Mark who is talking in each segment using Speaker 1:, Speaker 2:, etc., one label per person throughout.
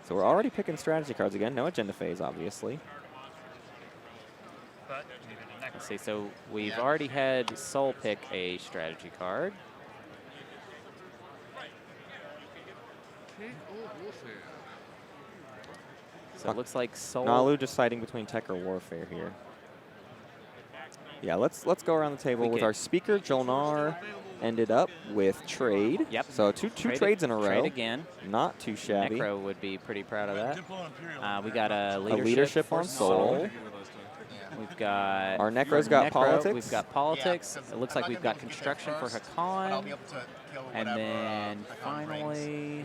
Speaker 1: So we're already picking strategy cards again. No agenda phase, obviously.
Speaker 2: Let's see. So we've already had Soul pick a strategy card. So it looks like Soul.
Speaker 1: Naalu deciding between tech or warfare here. Yeah, let's go around the table with our speaker. Jol-Nar ended up with trade.
Speaker 2: Yep.
Speaker 1: So two trades in a row.
Speaker 2: Trade again.
Speaker 1: Not too shabby.
Speaker 2: Nekro would be pretty proud of that. We got a
Speaker 1: leadership on Soul.
Speaker 2: We've got
Speaker 1: our Nekro's got politics.
Speaker 2: We've got politics. It looks like we've got construction for Hacan. And then finally,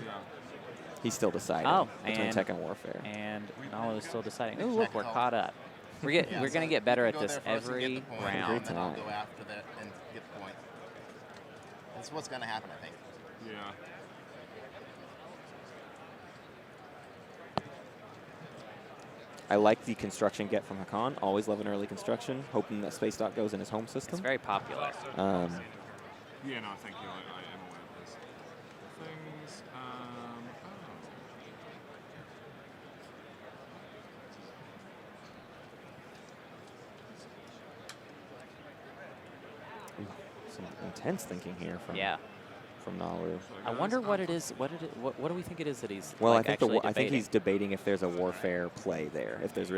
Speaker 1: he's still deciding between tech and warfare.
Speaker 2: And Naalu is still deciding. Oh, look, we're caught up. We're going to get better at this every round.
Speaker 3: And I'll go after that and get the point. That's what's going to happen, I think.
Speaker 4: Yeah.
Speaker 1: I like the construction get from Hacan. Always love an early construction, hoping that Space Dot goes in his home system.
Speaker 2: It's very popular.
Speaker 4: Yeah, no, thank you. I am aware of this. Things.
Speaker 1: Some intense thinking here from from Naalu.
Speaker 2: I wonder what it is. What do we think it is that he's?
Speaker 1: Well,
Speaker 2: like,
Speaker 1: I think he's debating if there's a warfare play there. If there's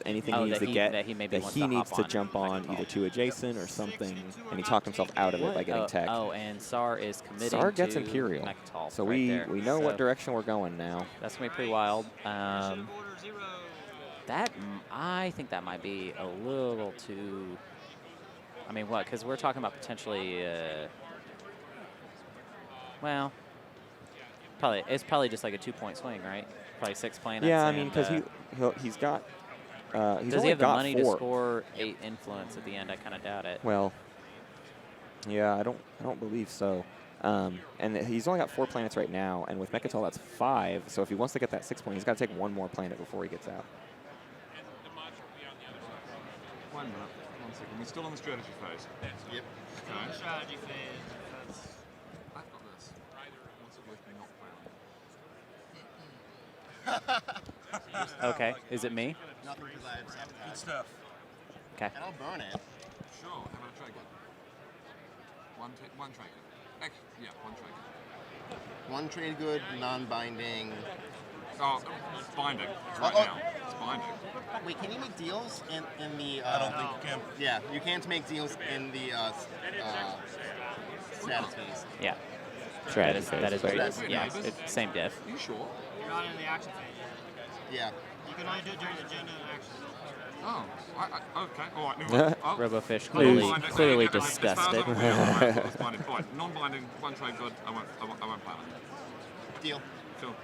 Speaker 1: anything he needs to get
Speaker 2: that he
Speaker 1: needs to jump on either to adjacent or something, and he talked himself out of it by getting tech.
Speaker 2: Oh, and Saar is committing.
Speaker 1: Saar gets
Speaker 2: to
Speaker 1: Imperial,
Speaker 2: Mechatol
Speaker 1: so
Speaker 2: right
Speaker 1: we know what direction we're going now.
Speaker 2: That's gonna be pretty wild. I think that might be a little too. I mean, what? Because we're talking about potentially. Well, it's probably just like a 2-point swing, right? Probably 6 planets.
Speaker 1: Yeah, I mean, because he's got.
Speaker 2: Does he have the money to score 8 influence at the end? I kind of doubt it.
Speaker 1: Well, yeah, I don't believe so. And he's only got 4 planets right now, and with Mechatol that's 5. So if he wants to get that 6 point, he's got to take 1 more planet before he gets out.
Speaker 4: 1 minute. 1 second. We're still on the strategy phase.
Speaker 3: Yep.
Speaker 4: Okay.
Speaker 5: Strategy phase.
Speaker 4: I've got this. What's it worth me not playing?
Speaker 2: Okay. Is it me?
Speaker 3: Nothing because I have sabotage.
Speaker 4: Good stuff.
Speaker 2: Okay.
Speaker 3: And I'll burn it.
Speaker 4: Sure. How about a trade gun? One trade gun. Yeah, 1 trade gun.
Speaker 3: 1 trade good, non-binding.
Speaker 4: Oh, it's binding. It's right now. It's binding.
Speaker 3: Wait, can you make deals in the...
Speaker 4: I don't think you can.
Speaker 3: Yeah, you can't make deals in the status phase.
Speaker 2: Yeah.
Speaker 1: Strategy
Speaker 2: That is
Speaker 1: phase.
Speaker 2: right. Yeah, same diff.
Speaker 4: Are you sure?
Speaker 5: You're not in the action phase.
Speaker 3: Yeah.
Speaker 5: You can only do it during the agenda and action.
Speaker 4: Oh, okay. All right. Oh.
Speaker 2: Robofish clearly disgusted.
Speaker 4: Non-binding, 1 trade good. I won't plan it.
Speaker 3: Deal.
Speaker 4: Sure.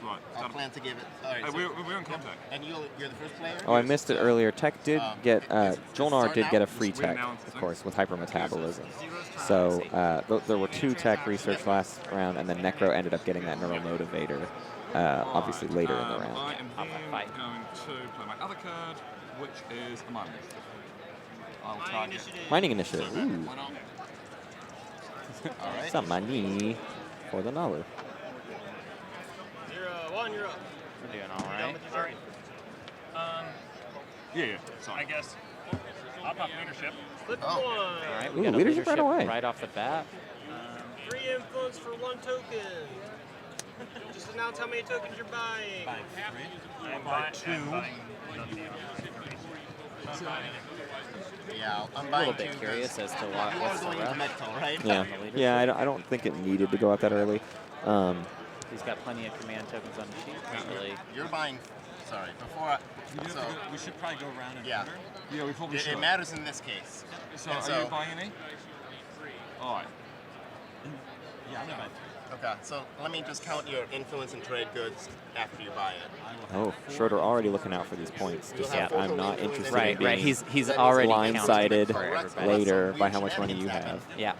Speaker 4: Right.
Speaker 3: I'll plan to give it. All right.
Speaker 4: We're in contact.
Speaker 3: And you're the first player?
Speaker 1: Oh, I missed it earlier. Tech did get, Jol-Nar did get a free tech, of course, with hypermetabolism. So there were 2 tech research last round, and then Nekro ended up getting that neural motivator, obviously later in the round.
Speaker 4: I am then going to play my other card, which is a mining. I'll target.
Speaker 1: Mining initiative. Ooh.
Speaker 4: Why not?
Speaker 3: All right.
Speaker 1: Some money for the Naalu.
Speaker 5: 0-1, you're up.
Speaker 2: We're doing all right.
Speaker 4: Yeah. Sorry.
Speaker 5: I guess. I'll pop leadership. Flip
Speaker 3: Oh.
Speaker 5: 1.
Speaker 2: All right, we
Speaker 1: Ooh,
Speaker 2: got a
Speaker 1: leadership right away.
Speaker 2: right off the bat.
Speaker 5: 3 influence for 1 token. Just announce how many tokens you're buying. I'm buying 2.
Speaker 3: Yeah, I'm
Speaker 2: A
Speaker 3: buying
Speaker 2: little bit
Speaker 3: 2
Speaker 2: curious as to
Speaker 3: You
Speaker 2: what's
Speaker 3: are going
Speaker 2: the
Speaker 3: into
Speaker 2: rest.
Speaker 3: Mechatol, right?
Speaker 1: Yeah, I don't think it needed to go out that early.
Speaker 2: He's got plenty of command tokens on the sheet. Not really.
Speaker 3: You're buying. Sorry, before I. So,
Speaker 6: We should probably go around and
Speaker 3: yeah.
Speaker 4: Yeah, we probably should.
Speaker 3: It matters in this case.
Speaker 4: So,
Speaker 3: And
Speaker 4: are you buying any? All right.
Speaker 6: Yeah, I'm gonna buy 3.
Speaker 3: Okay, so let me just count your influence and trade goods after you buy it.
Speaker 1: Oh, Schroeder already looking out for these points. Just
Speaker 3: Yeah.
Speaker 1: I'm not interested in
Speaker 2: Right.
Speaker 1: being
Speaker 2: He's already
Speaker 1: blindsided
Speaker 2: counting for everybody.
Speaker 1: later by how much money you have.
Speaker 2: Yeah.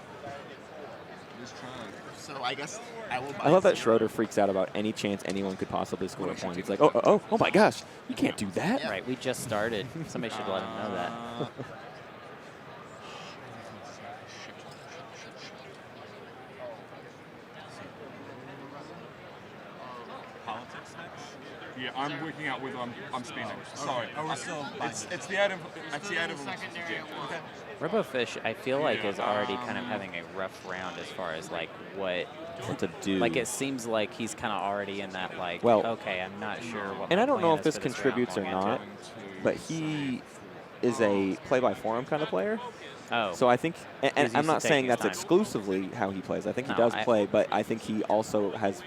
Speaker 3: So I guess I will buy.
Speaker 1: I love that
Speaker 3: 0.
Speaker 1: Schroeder freaks out about any chance anyone could possibly score a point. He's like, oh my gosh, you can't do that.
Speaker 3: Yeah.
Speaker 2: Right. We just started. Somebody should let him know that.
Speaker 6: Politics next.
Speaker 4: Yeah, I'm working out whether I'm spending. Sorry.
Speaker 6: Oh, we're still buying it.
Speaker 4: It's the item. It's the item.
Speaker 5: Secondary at one.
Speaker 6: Okay.
Speaker 2: Robofish, I feel like, is already kind of having a rough round as far as like what
Speaker 1: to do.
Speaker 2: Like it seems like he's kind of already in that like.
Speaker 1: Well,
Speaker 2: okay, I'm not sure what.
Speaker 1: And
Speaker 2: my
Speaker 1: I don't know
Speaker 2: plan
Speaker 1: if
Speaker 2: is
Speaker 1: this
Speaker 2: for round
Speaker 1: contributes or
Speaker 2: going into
Speaker 1: not,
Speaker 2: it.
Speaker 1: but he is a play-by-forum kind of player.
Speaker 2: Oh.
Speaker 1: So I think, and
Speaker 2: He's
Speaker 1: I'm
Speaker 2: used to
Speaker 1: not saying
Speaker 2: taking his
Speaker 1: that's
Speaker 2: time.
Speaker 1: exclusively how he plays. I think he
Speaker 2: No,
Speaker 1: does
Speaker 2: I-
Speaker 1: play, but I think he also has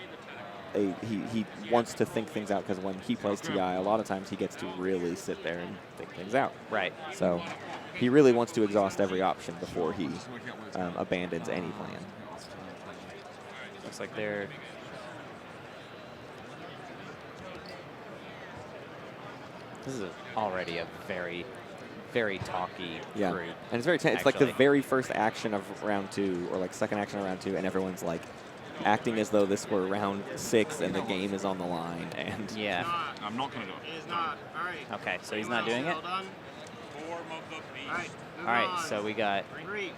Speaker 1: he wants to think things out, because when he plays TI, a lot of times he gets to really sit there and think things out.
Speaker 2: Right.
Speaker 1: So he really wants to exhaust every option before he abandons any plan.
Speaker 2: Looks like they're. This is already a very, very talky
Speaker 1: Yeah,
Speaker 2: group.
Speaker 1: and it's very it's like the
Speaker 2: actually.
Speaker 1: very first action of round 2, or like second action of round 2, and everyone's like acting as though this were round 6 and the game is on the line. And
Speaker 2: Yeah.
Speaker 4: I'm not going to do it.
Speaker 5: It is not. All right.
Speaker 2: Okay, so he's not doing it.
Speaker 5: Well done. All right.
Speaker 2: All right, so we got
Speaker 5: 3.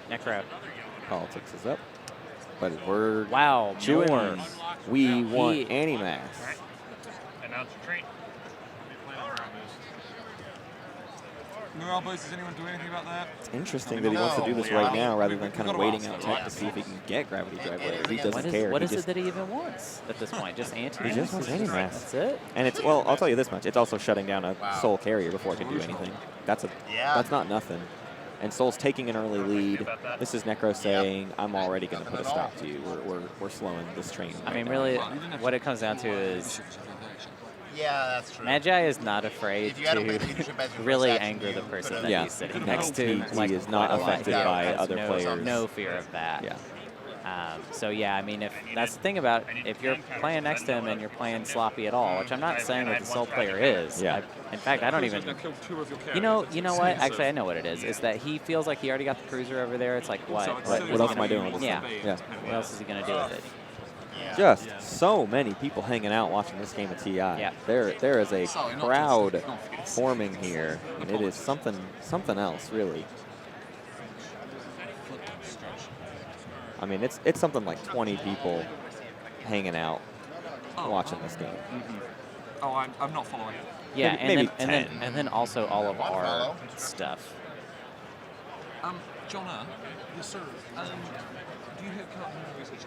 Speaker 2: Necro.
Speaker 1: politics is up, but we're
Speaker 2: Wow,
Speaker 1: chewing.
Speaker 2: more.
Speaker 1: We want
Speaker 2: He-
Speaker 1: Animax.
Speaker 5: Announce retreat.
Speaker 4: Morale boost, does anyone do anything about that?
Speaker 1: It's interesting that he wants to do this
Speaker 3: No,
Speaker 1: right
Speaker 3: yeah.
Speaker 1: now rather
Speaker 4: We-
Speaker 1: than
Speaker 4: we've
Speaker 1: kind of
Speaker 4: gotta
Speaker 1: waiting
Speaker 4: ask
Speaker 1: out
Speaker 4: them.
Speaker 1: tech to see if he can get Gravity Drive later. He
Speaker 3: What
Speaker 1: doesn't
Speaker 2: What is,
Speaker 1: care.
Speaker 2: what
Speaker 1: He
Speaker 2: is it
Speaker 1: just,
Speaker 2: that he even wants at this point? Just anti?
Speaker 1: he just wants Animax.
Speaker 2: That's it?
Speaker 1: And it's, well, I'll tell you this much. It's also shutting down a
Speaker 3: Wow.
Speaker 1: Soul carrier before it can do anything. That's
Speaker 3: Yeah.
Speaker 1: not nothing. And Soul's taking an early lead. This is Necro saying, I'm already going to put a stop to you. We're slowing this train.
Speaker 2: I mean,
Speaker 1: right
Speaker 2: really,
Speaker 1: now."
Speaker 2: what it comes down to is
Speaker 3: Yeah, that's true.
Speaker 2: Magi is not afraid
Speaker 3: If you had to play
Speaker 2: to
Speaker 3: leadership as your
Speaker 2: really
Speaker 3: first action,
Speaker 2: anger the
Speaker 3: you
Speaker 2: person
Speaker 3: could've-
Speaker 2: that
Speaker 1: Yeah.
Speaker 2: he's sitting
Speaker 1: No.
Speaker 2: next to.
Speaker 1: He
Speaker 2: like,
Speaker 1: is not
Speaker 2: quite a lot.
Speaker 1: affected
Speaker 2: He
Speaker 1: by
Speaker 2: has
Speaker 1: other
Speaker 2: no,
Speaker 1: players.
Speaker 2: No fear of that.
Speaker 1: Yeah.
Speaker 2: So yeah, I mean, if that's the thing about if you're playing next to him and you're playing sloppy at all, which I'm not saying that the Soul player is.
Speaker 1: Yeah.
Speaker 2: In fact, I don't even.
Speaker 4: Kill 2 of your
Speaker 2: You know
Speaker 4: characters.
Speaker 2: what? Actually, I know what it is. Is that he feels like he already got the cruiser over there. It's like what?
Speaker 4: Also, it's
Speaker 1: What-
Speaker 4: so
Speaker 1: what else
Speaker 4: easy
Speaker 1: am I
Speaker 4: to
Speaker 1: doing with
Speaker 4: use
Speaker 2: this
Speaker 4: the
Speaker 2: thing?
Speaker 4: bait.
Speaker 1: Yeah.
Speaker 2: What else is he gonna do with it?
Speaker 3: Yeah.
Speaker 1: Just so many people hanging out watching this game of TI.
Speaker 2: Yeah.
Speaker 1: There is a
Speaker 4: Sorry, not
Speaker 1: crowd
Speaker 4: just confidence.
Speaker 1: forming here, and it is something else, really. I mean, it's something like 20 people hanging out watching this game.
Speaker 4: Oh, I'm not following it.
Speaker 2: Yeah,
Speaker 1: Maybe
Speaker 2: and then also all of
Speaker 3: One
Speaker 2: our
Speaker 3: follow.
Speaker 2: stuff.
Speaker 4: Jol-Nar,
Speaker 6: Yes, sir.
Speaker 4: do you have current research?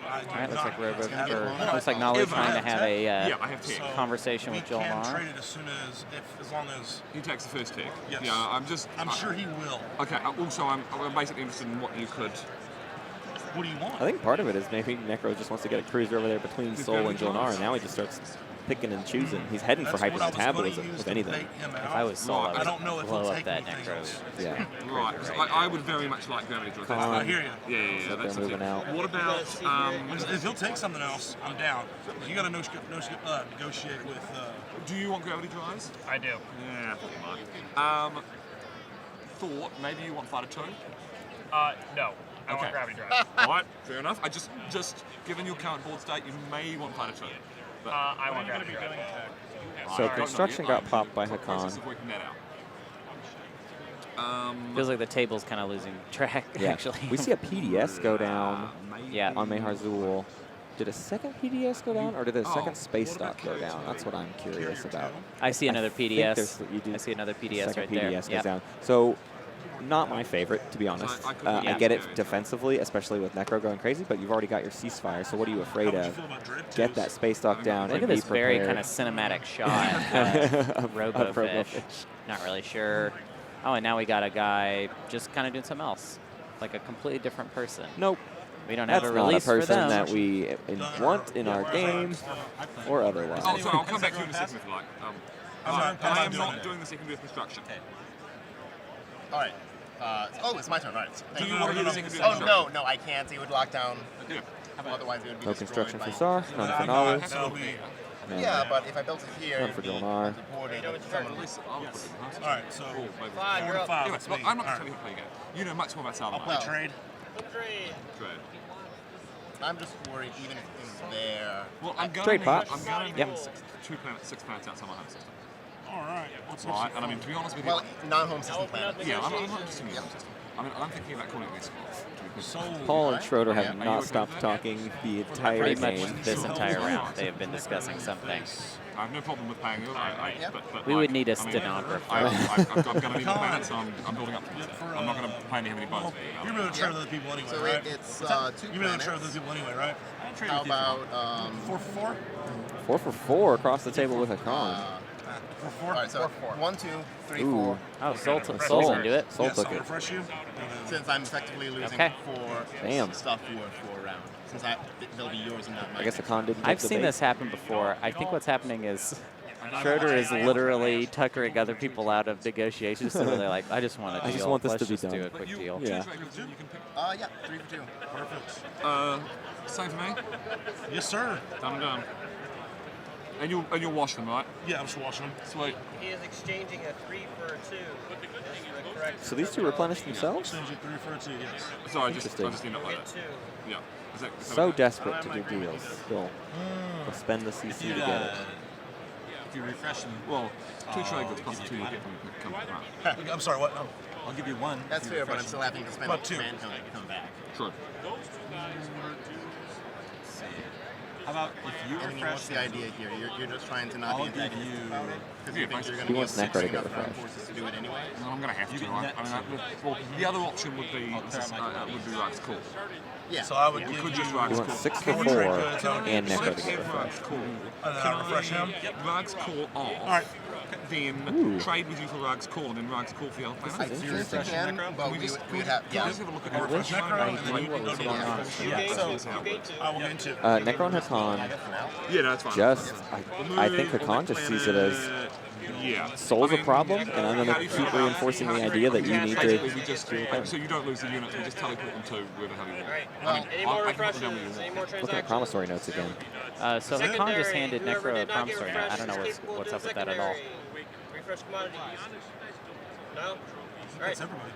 Speaker 2: All right, looks like
Speaker 3: gonna get blown up.
Speaker 2: looks like Naalu trying to have a
Speaker 4: Yeah, I have 10.
Speaker 2: conversation with
Speaker 6: We can
Speaker 2: Jol-Nar.
Speaker 6: trade it as long as.
Speaker 4: He takes the first take.
Speaker 6: Yes.
Speaker 4: Yeah,
Speaker 6: I'm sure he will.
Speaker 4: Okay, also, I'm basically interested in what you could.
Speaker 6: What do you want?
Speaker 1: I think part of it is maybe Necro just wants to get a cruiser over there between
Speaker 4: He's
Speaker 1: Soul
Speaker 4: very
Speaker 1: and Jol-Nar, and now he just starts picking and choosing. He's heading for
Speaker 6: That's what I was gonna
Speaker 1: hypermetabolism,
Speaker 6: use
Speaker 1: if
Speaker 6: to
Speaker 1: anything.
Speaker 6: bait him
Speaker 2: If
Speaker 6: out.
Speaker 2: I was Soul,
Speaker 4: Right.
Speaker 2: I
Speaker 6: I don't know
Speaker 2: would
Speaker 6: if
Speaker 2: blow
Speaker 6: he'll
Speaker 2: up
Speaker 6: take
Speaker 2: that
Speaker 6: anything
Speaker 2: Necro.
Speaker 6: else.
Speaker 1: Yeah.
Speaker 4: Right, 'cause I would very much like Gravity Drive.
Speaker 1: Con.
Speaker 6: I hear you.
Speaker 4: Yeah,
Speaker 1: They're
Speaker 4: that's the
Speaker 1: moving
Speaker 4: thing.
Speaker 1: out.
Speaker 4: What about,
Speaker 6: If he'll take something else, I'm down. You got to negotiate with.
Speaker 4: do you want Gravity Drives?
Speaker 5: I do.
Speaker 4: Yeah, I thought you might. Thought, maybe you want Fighter 2?
Speaker 5: No. I
Speaker 4: Okay.
Speaker 5: want gravity drive.
Speaker 4: Alright, fair enough. I just given your current board state, you may want Fighter 2. But
Speaker 5: I want gravity drive.
Speaker 1: So
Speaker 4: I don't know
Speaker 1: construction
Speaker 4: yet.
Speaker 1: got
Speaker 4: I'm
Speaker 1: popped by
Speaker 4: in the process
Speaker 1: Hacan.
Speaker 4: of working that out.
Speaker 2: Feels like the table's kind of losing track.
Speaker 1: Yeah.
Speaker 2: Actually,
Speaker 1: We see a PDS go down
Speaker 2: Yeah.
Speaker 1: on Meyers. Did a second PDS go down, or did a
Speaker 4: Oh,
Speaker 1: second space
Speaker 4: what about
Speaker 1: stock go down? That's what I'm curious about.
Speaker 2: I see another
Speaker 1: think
Speaker 2: PDS.
Speaker 1: there's- you do-
Speaker 2: I see another PDS
Speaker 1: Second
Speaker 2: right there.
Speaker 1: PDS goes
Speaker 2: Yep.
Speaker 1: down. So, not my favorite, to be honest.
Speaker 4: I couldn't-
Speaker 1: I
Speaker 2: Yeah.
Speaker 1: get it defensively, especially with Necro going crazy, but you've already got your ceasefire, so what are you afraid
Speaker 6: How would you
Speaker 1: of?
Speaker 6: feel about Dread
Speaker 1: Get
Speaker 6: twos?
Speaker 1: that space stock down
Speaker 2: Look
Speaker 1: and
Speaker 2: at
Speaker 1: be
Speaker 2: this very
Speaker 1: prepared.
Speaker 2: kind of cinematic shot of
Speaker 1: Robofish.
Speaker 2: Robofish. Not really sure. Oh, and now we got a guy just kind of doing something else, like a completely different person.
Speaker 1: Nope.
Speaker 2: We don't
Speaker 1: That's
Speaker 2: have a
Speaker 1: not a
Speaker 2: release for
Speaker 1: person
Speaker 2: them.
Speaker 1: that we want in our game or otherwise.
Speaker 4: Oh, so I'll come back to you in a second if you like. I am not doing the secondary construction.
Speaker 3: All right. It's my turn. All right.
Speaker 4: Do you want to do the secondary
Speaker 3: Oh,
Speaker 4: construction?
Speaker 3: no, I can't. He would lock down.
Speaker 4: Yeah.
Speaker 3: Otherwise, it would be
Speaker 1: No
Speaker 3: destroyed
Speaker 1: construction
Speaker 3: by-
Speaker 1: for Saar, none for
Speaker 6: No,
Speaker 1: Naalu,
Speaker 6: that'll be.
Speaker 1: and
Speaker 3: Yeah, but if I built it here,
Speaker 1: None for Jol-Nar.
Speaker 4: At least I'll put it in the house.
Speaker 6: All right, so
Speaker 4: Cool, maybe.
Speaker 5: 5, you're up.
Speaker 6: 4 to 5.
Speaker 4: Anyway,
Speaker 6: It's
Speaker 4: look,
Speaker 6: me.
Speaker 4: I'm not
Speaker 6: All
Speaker 4: going to tell you
Speaker 6: right.
Speaker 4: how to play a game. You know much more about Saar than I
Speaker 3: Well,
Speaker 4: do.
Speaker 6: Trade.
Speaker 5: Trade.
Speaker 4: Trade.
Speaker 3: I'm just worried even if it's there.
Speaker 4: Well, I'm going
Speaker 1: Trade
Speaker 4: to
Speaker 1: pot.
Speaker 4: I'm going to
Speaker 1: Yep.
Speaker 4: need 6 planets outside my home system.
Speaker 6: All right. What's
Speaker 4: Right, and I mean, to be honest with you,
Speaker 3: Well, non-home system planet.
Speaker 4: yeah, I'm not interested in the home system. I mean, I'm thinking about calling it this to be
Speaker 1: Paul and Schroeder have not stopped talking the entire
Speaker 2: Pretty much
Speaker 1: game.
Speaker 2: this entire round, they have been discussing something.
Speaker 4: I have no problem with paying it.
Speaker 2: We would need a stenographer.
Speaker 4: I'm going to need a plan, so I'm building up to it. I'm not going to pay any bonus.
Speaker 6: You're really trade with other people anyway,
Speaker 3: So
Speaker 6: right?
Speaker 3: it's two
Speaker 6: You're really
Speaker 3: planets.
Speaker 6: trade with other people anyway, right?
Speaker 3: How about
Speaker 6: 4 for 4?
Speaker 1: 4 for 4 across the table with Hacan.
Speaker 6: 4 for 4?
Speaker 3: all right, so 1, 2, 3,
Speaker 1: Ooh.
Speaker 3: 4.
Speaker 2: Oh, Soul's into it.
Speaker 1: Soul
Speaker 6: Yes,
Speaker 1: took
Speaker 6: I'll
Speaker 1: it.
Speaker 6: refresh you.
Speaker 3: Since I'm effectively losing
Speaker 2: Okay.
Speaker 3: 4
Speaker 1: Damn.
Speaker 3: stuff for 4 rounds. Since they'll be yours and not mine.
Speaker 1: I guess Hacan didn't.
Speaker 2: I've
Speaker 1: take the
Speaker 2: seen
Speaker 1: bait.
Speaker 2: this happen before. I think what's happening is Schroeder is literally tuckering other people out of negotiations. So they're like, I just want a deal.
Speaker 1: I just want this
Speaker 2: Let's
Speaker 1: to be
Speaker 2: just do
Speaker 1: done.
Speaker 2: a quick deal.
Speaker 1: Yeah.
Speaker 3: Yeah, 3 for 2.
Speaker 6: Perfect.
Speaker 4: Same for me.
Speaker 6: Yes, sir.
Speaker 4: Done and done. And you'll wash them, right?
Speaker 6: Yeah, I'm just washing them.
Speaker 4: Sweet.
Speaker 5: He is exchanging a 3 for a 2. Is the correct
Speaker 1: So these two replenish themselves?
Speaker 6: Send you 3 for a 2, yes.
Speaker 4: So I just
Speaker 1: Interesting.
Speaker 4: end up like
Speaker 5: get
Speaker 4: that.
Speaker 5: 2.
Speaker 4: Yeah. Is that
Speaker 1: So desperate to do deals. Still. They'll spend the CC to get it.
Speaker 7: If you refresh them,
Speaker 4: Well, 2 trade goods plus 2 you get when you come around.
Speaker 6: I'm sorry, what? No.
Speaker 7: I'll give you 1.
Speaker 3: That's
Speaker 7: if you
Speaker 3: fair, but I'm
Speaker 7: refresh
Speaker 3: still having to spend
Speaker 6: About
Speaker 3: a
Speaker 6: 2.
Speaker 3: man cone to come back.
Speaker 4: True.
Speaker 7: How about if you
Speaker 3: I mean,
Speaker 7: refresh
Speaker 3: what's the
Speaker 7: them,
Speaker 3: idea here? You're just trying to not
Speaker 7: I'll
Speaker 3: be
Speaker 7: give
Speaker 3: antagonistic
Speaker 7: you-
Speaker 3: about it? Because you
Speaker 4: Yeah,
Speaker 3: think you're going
Speaker 1: He
Speaker 3: to be
Speaker 1: wants
Speaker 3: able
Speaker 1: Nekro to
Speaker 3: to
Speaker 1: get
Speaker 3: enough ground
Speaker 1: refreshed.
Speaker 3: forces to do it anyway?
Speaker 4: No, I'm going to have
Speaker 7: You
Speaker 4: to,
Speaker 7: get
Speaker 4: right?
Speaker 7: net
Speaker 4: I mean, well, the other option would be Rax Call.
Speaker 3: Yeah.
Speaker 6: So I would
Speaker 4: You
Speaker 6: give
Speaker 4: could
Speaker 6: you...
Speaker 4: just Rax
Speaker 1: You
Speaker 4: Call.
Speaker 1: want 6 for
Speaker 6: Can
Speaker 1: 4
Speaker 6: we trade goods?
Speaker 1: and Nekro to get
Speaker 4: Have Rax
Speaker 1: refreshed.
Speaker 4: Call.
Speaker 6: And then I refresh him.
Speaker 4: Rags Call off.
Speaker 6: All right.
Speaker 4: Then trade with you for Rags Call, and then Rags Call for the other
Speaker 3: I
Speaker 4: planet.
Speaker 3: seriously can, but we would have...
Speaker 4: Yeah.
Speaker 3: Yeah.
Speaker 4: Let's have a look at
Speaker 1: I
Speaker 4: the
Speaker 1: wish
Speaker 4: refresh.
Speaker 1: I knew what was going on.
Speaker 5: You gain 2. You gain 2.
Speaker 6: I will gain 2.
Speaker 1: Nekro and Hacan
Speaker 4: Yeah, no, that's fine.
Speaker 1: just, I think Hacan just sees it as
Speaker 4: yeah.
Speaker 1: Soul's a problem, and I'm going to keep reinforcing the idea that you need
Speaker 4: Basically,
Speaker 1: to...
Speaker 4: we just so you don't lose the units, we just teleport them to wherever the hell you want.
Speaker 3: Well,
Speaker 5: Any more refreshes? Any more
Speaker 1: Look at
Speaker 5: transactions?
Speaker 1: promissory notes again.
Speaker 2: So Hacan just handed
Speaker 5: Whoever
Speaker 2: Nekro a
Speaker 5: did not get
Speaker 2: promissory note. I don't know
Speaker 5: refreshed is capable of
Speaker 2: what's up
Speaker 5: doing
Speaker 2: with that at all.
Speaker 5: secondary. Refresh commodities. No? All right.
Speaker 6: That's everybody.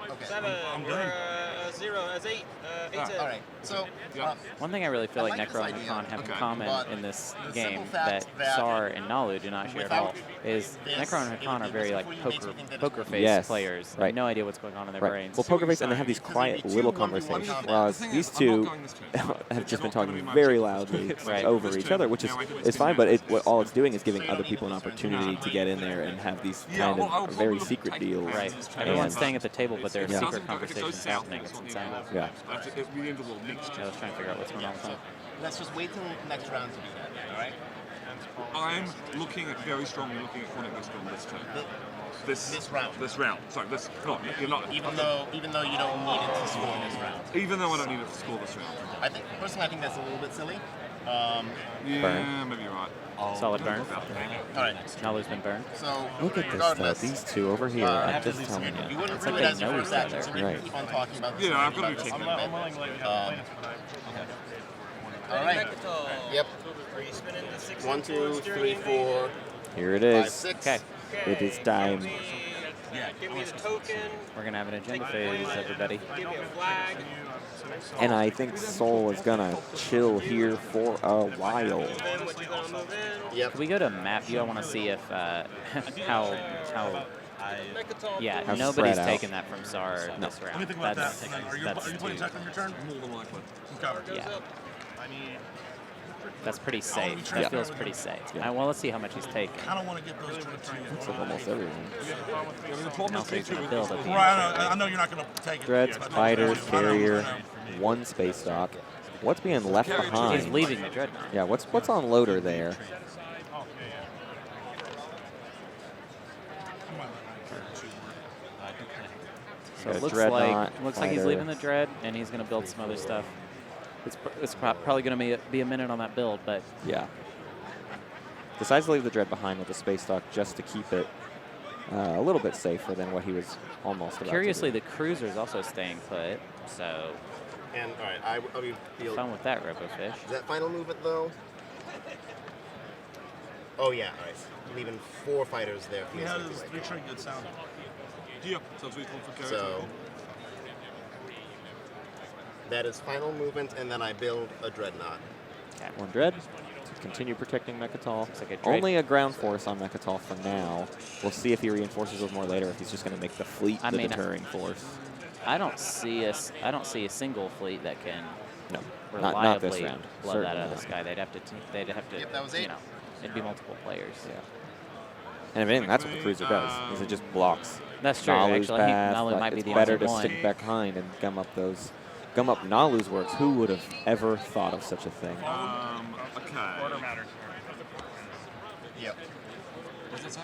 Speaker 3: Okay.
Speaker 5: 7. We're 0 as 8. 8
Speaker 3: All right. So,
Speaker 2: One thing I really feel
Speaker 3: I
Speaker 2: like
Speaker 3: like
Speaker 2: Nekro
Speaker 3: this
Speaker 2: and
Speaker 3: idea.
Speaker 2: Hacan have in
Speaker 4: Okay.
Speaker 2: common
Speaker 3: But
Speaker 2: in this
Speaker 3: the
Speaker 2: game
Speaker 3: simple fact
Speaker 2: that
Speaker 3: that
Speaker 2: Saar and Naalu do not share at all is
Speaker 3: this,
Speaker 2: Nekro and
Speaker 3: it
Speaker 2: Hacan
Speaker 3: would
Speaker 2: are
Speaker 3: be
Speaker 2: very like
Speaker 3: before you make you think that it's
Speaker 2: poker
Speaker 3: worth it.
Speaker 2: face
Speaker 1: Yes,
Speaker 2: players.
Speaker 1: right.
Speaker 2: No idea what's going on in their
Speaker 1: Right.
Speaker 2: brains.
Speaker 1: Well, poker face, and they have these quiet little conversations, whereas these two have just been talking very loudly
Speaker 2: Right.
Speaker 1: over each other, which is fine, but all it's doing is giving other people an opportunity to get in there and have these kind of very secret deals.
Speaker 2: Right.
Speaker 1: And-
Speaker 2: Everyone's staying at the table, but there's
Speaker 1: Yeah.
Speaker 2: secret conversations happening. It's insane.
Speaker 1: Yeah.
Speaker 4: We end the world next
Speaker 2: I was trying to figure out what's going on with that.
Speaker 3: let's just wait till next round to do that, all right?
Speaker 4: I'm very strongly looking at Quantic this round, this turn.
Speaker 3: This round.
Speaker 4: This round. Sorry, this. No, you're not.
Speaker 3: Even though you don't need it to score this round.
Speaker 4: Even though I don't need it to score this round.
Speaker 3: Personally, I think that's a little bit silly.
Speaker 4: Yeah,
Speaker 1: Burn.
Speaker 4: maybe you're right.
Speaker 2: Solid burn.
Speaker 3: All right.
Speaker 2: Naalu's been burned.
Speaker 3: So
Speaker 1: Look at this, though.
Speaker 3: regardless,
Speaker 1: These two over here, I'm just telling
Speaker 3: you
Speaker 1: you.
Speaker 3: wouldn't
Speaker 2: It's
Speaker 3: do
Speaker 2: like
Speaker 3: it
Speaker 2: they
Speaker 3: as your
Speaker 2: know
Speaker 3: first
Speaker 2: each
Speaker 3: action,
Speaker 2: other.
Speaker 3: so we can
Speaker 1: Right.
Speaker 3: keep on talking about this.
Speaker 4: Yeah,
Speaker 3: and
Speaker 4: I've got to
Speaker 3: about
Speaker 4: be
Speaker 3: this
Speaker 4: taking
Speaker 3: a
Speaker 4: that.
Speaker 3: little bit. All right. Yep.
Speaker 5: Are you spinning the 6
Speaker 3: 1, 2, 3, 4,
Speaker 1: Here it
Speaker 3: 5,
Speaker 1: is.
Speaker 3: 6.
Speaker 2: Okay.
Speaker 1: It is time.
Speaker 5: Give me the token.
Speaker 2: We're going to have an agenda phase, everybody.
Speaker 5: Give me a flag.
Speaker 1: And I think Soul is going to chill here for a while.
Speaker 5: Move in what you're going to move in.
Speaker 3: Yep.
Speaker 2: Can we go to map view? I want to see if how
Speaker 5: Mechatol.
Speaker 2: yeah,
Speaker 1: How
Speaker 2: nobody's
Speaker 1: spread out.
Speaker 2: taken that from Saar
Speaker 1: No.
Speaker 2: this
Speaker 6: Let me
Speaker 2: round.
Speaker 6: think about
Speaker 2: That's
Speaker 6: that. Are you
Speaker 2: that's
Speaker 6: playing
Speaker 2: too-
Speaker 6: tech on your turn?
Speaker 4: More than likely.
Speaker 6: Okay.
Speaker 2: yeah. That's pretty safe.
Speaker 6: try
Speaker 2: That
Speaker 6: to
Speaker 2: feels
Speaker 6: figure
Speaker 2: pretty safe.
Speaker 1: Yeah.
Speaker 2: Well, let's see how much he's taking.
Speaker 6: I don't want to get those to the
Speaker 1: Looks like almost everything.
Speaker 4: I mean, the problem
Speaker 2: And also he's going to build at the
Speaker 6: Right, I know you're not going to take it.
Speaker 1: Dreads,
Speaker 6: but-
Speaker 1: fighters,
Speaker 6: I know.
Speaker 1: carrier, one space dock. What's being left
Speaker 2: He's
Speaker 1: behind?
Speaker 2: leaving the Dreadnought.
Speaker 1: Yeah, what's on loader there?
Speaker 2: So
Speaker 1: Got
Speaker 2: it
Speaker 1: a
Speaker 2: looks
Speaker 1: Dreadnought,
Speaker 2: like he's
Speaker 1: fighter.
Speaker 2: leaving the Dread, and he's going to build some other stuff. It's probably going to be a minute on that build, but
Speaker 1: Yeah. Decides to leave the Dread behind with the space dock just to keep it a little bit safer than what he was almost about
Speaker 2: curiously,
Speaker 1: to
Speaker 2: the cruiser is also staying put. So
Speaker 3: And all right, I'll be field.
Speaker 2: fun with that, Robofish.
Speaker 3: Is that final movement though? Oh yeah, all right. Leaving 4 fighters there.
Speaker 6: He
Speaker 3: feels
Speaker 6: had
Speaker 3: like
Speaker 6: his
Speaker 3: the right
Speaker 6: 3
Speaker 3: call.
Speaker 6: trade good sound.
Speaker 4: Yeah, so it's for carry.
Speaker 3: So that is final movement, and then I build a dreadnought.
Speaker 2: Okay.
Speaker 1: One Dread to continue protecting Mechatol.
Speaker 2: Looks like a Dread.
Speaker 1: Only a ground force on Mechatol for now. We'll see if he reinforces with more later, if he's just going to make the fleet
Speaker 2: I
Speaker 1: the
Speaker 2: mean,
Speaker 1: deterring force.
Speaker 2: I don't see a single fleet that can
Speaker 1: No,
Speaker 2: reliably
Speaker 1: not this round.
Speaker 2: blow
Speaker 1: Certainly
Speaker 2: that out of the
Speaker 1: not.
Speaker 2: sky. They'd have to.
Speaker 3: Yep, that was
Speaker 2: you
Speaker 3: 8.
Speaker 2: know, it'd be multiple players.
Speaker 1: Yeah. And if anything, that's what the cruiser does. Is it just blocks.
Speaker 2: That's true.
Speaker 1: Naalu's
Speaker 2: Actually,
Speaker 1: path.
Speaker 2: Naalu
Speaker 1: Like,
Speaker 2: might be
Speaker 1: it's
Speaker 2: the
Speaker 1: better
Speaker 2: only
Speaker 1: to
Speaker 2: one.
Speaker 1: stick behind and gum up Naalu's works. Who would have ever thought of such a thing?
Speaker 4: Okay.
Speaker 5: Order matters.
Speaker 3: Yep.
Speaker 4: What's that say?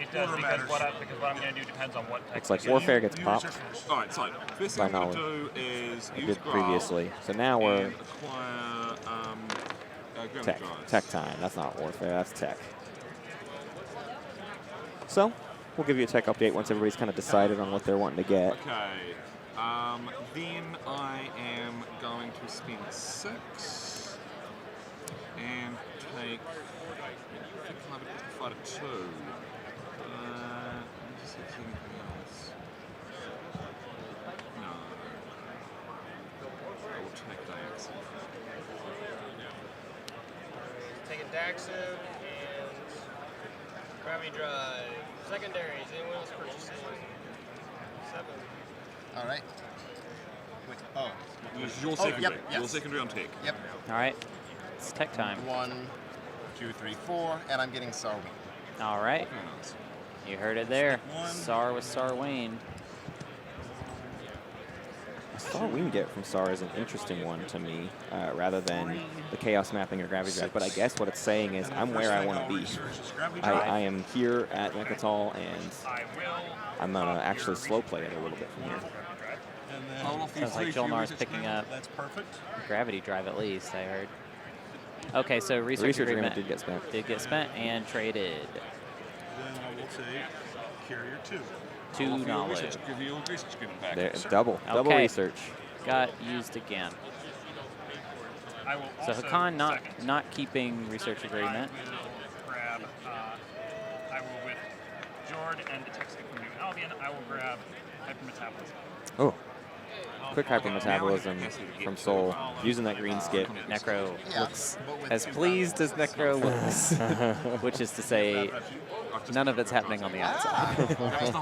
Speaker 5: It does because what I'm going to do depends on what.
Speaker 1: Looks like Warfare gets
Speaker 6: You
Speaker 1: popped.
Speaker 6: research first.
Speaker 4: All right, so first
Speaker 1: By
Speaker 4: thing I'm
Speaker 1: Naalu.
Speaker 4: going to do is
Speaker 1: I
Speaker 4: use
Speaker 1: did
Speaker 4: Graal
Speaker 1: previously. So now we're
Speaker 4: and acquire gravity
Speaker 1: tech.
Speaker 4: drives.
Speaker 1: Tech time. That's not Warfare. That's tech. So we'll give you a tech update once everybody's kind of decided on what they're wanting to get.
Speaker 4: Okay. Then I am going to spend 6 and take. I think I'll have a fighter 2. Let me just see if there's anything else. No. I will take Dax.
Speaker 5: Taking Daxon and Gravity Drive. Secondaries. Anyone else purchasing? 7.
Speaker 3: All right. Wait. Oh.
Speaker 4: This is your
Speaker 3: Oh,
Speaker 4: secondary.
Speaker 3: yep, yes.
Speaker 4: Your secondary on tech.
Speaker 3: Yep.
Speaker 2: All right, it's tech time.
Speaker 3: 1, 2, 3, 4, and I'm getting Saar.
Speaker 2: All right,
Speaker 4: Very nice.
Speaker 2: you heard it there.
Speaker 6: One.
Speaker 2: Saar with Sarwayne.
Speaker 1: The Saar we can get from Saar is an interesting one to me, rather than the Chaos Mapping or Gravity Drive. But I guess what it's saying is I'm where I want to be. I am here at Mechatol, and I'm going to actually slow play it a little bit from here.
Speaker 4: I'll offer you
Speaker 2: Sounds like
Speaker 4: 3
Speaker 2: Jol-Nar's
Speaker 4: research
Speaker 2: picking
Speaker 4: agreement.
Speaker 2: up
Speaker 6: That's perfect.
Speaker 2: Gravity Drive at least, I heard. Okay, so
Speaker 1: The
Speaker 2: research
Speaker 1: research
Speaker 2: agreement
Speaker 1: agreement did get spent.
Speaker 2: did get spent and traded
Speaker 6: Then I will take Carrier 2.
Speaker 2: to
Speaker 4: I'll offer you a
Speaker 2: Naalu.
Speaker 4: research, give you a research agreement back.
Speaker 1: There, double
Speaker 2: Okay.
Speaker 1: research.
Speaker 2: Got used again.
Speaker 5: I will
Speaker 2: So
Speaker 5: also
Speaker 2: Hacan
Speaker 5: second.
Speaker 2: not keeping research agreement.
Speaker 5: I will grab. I will with Jord and the text from New Albion. I will grab hypermetabolism.
Speaker 1: Oh, quick hypermetabolism from Soul. Using that green skip.
Speaker 2: Necro
Speaker 3: Yeah,
Speaker 2: looks
Speaker 3: but with
Speaker 2: as
Speaker 3: 2
Speaker 2: pleased as
Speaker 3: rounds.
Speaker 2: Necro looks, which is to say none of it's happening on the outside.
Speaker 4: That was the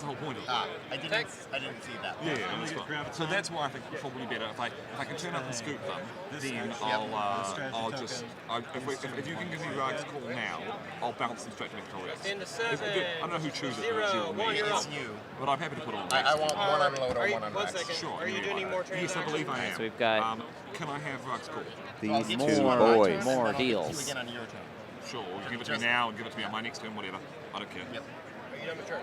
Speaker 4: whole point of it.
Speaker 3: I didn't see that.
Speaker 4: Yeah, that's fine. So that's why I think it's probably better if I can turn up and scoop them, then if you can give me Rag's call now, I'll bounce them straight to Mechatol.
Speaker 5: Into 7.
Speaker 4: I don't know who chooses
Speaker 5: 0,
Speaker 4: it's you or me.
Speaker 5: 1, you're
Speaker 3: It's
Speaker 5: up.
Speaker 3: you.
Speaker 4: But I'm happy to put on
Speaker 3: I want one unload or
Speaker 5: Are you-
Speaker 3: one
Speaker 5: one
Speaker 3: unrack.
Speaker 5: second.
Speaker 4: Sure.
Speaker 5: Are you doing any more transactions?
Speaker 4: Yes, I believe I am.
Speaker 2: So we've got
Speaker 4: can I have Rag's call?
Speaker 3: I'll
Speaker 1: These
Speaker 3: give
Speaker 1: two
Speaker 3: you one
Speaker 1: boys.
Speaker 3: turn,
Speaker 2: More
Speaker 3: and I'll give it to
Speaker 2: deals.
Speaker 3: you again on your turn.
Speaker 4: Sure, give it to me now and give it to me on my next turn, whatever. I don't care.
Speaker 3: Yep.
Speaker 5: Are you done with turn?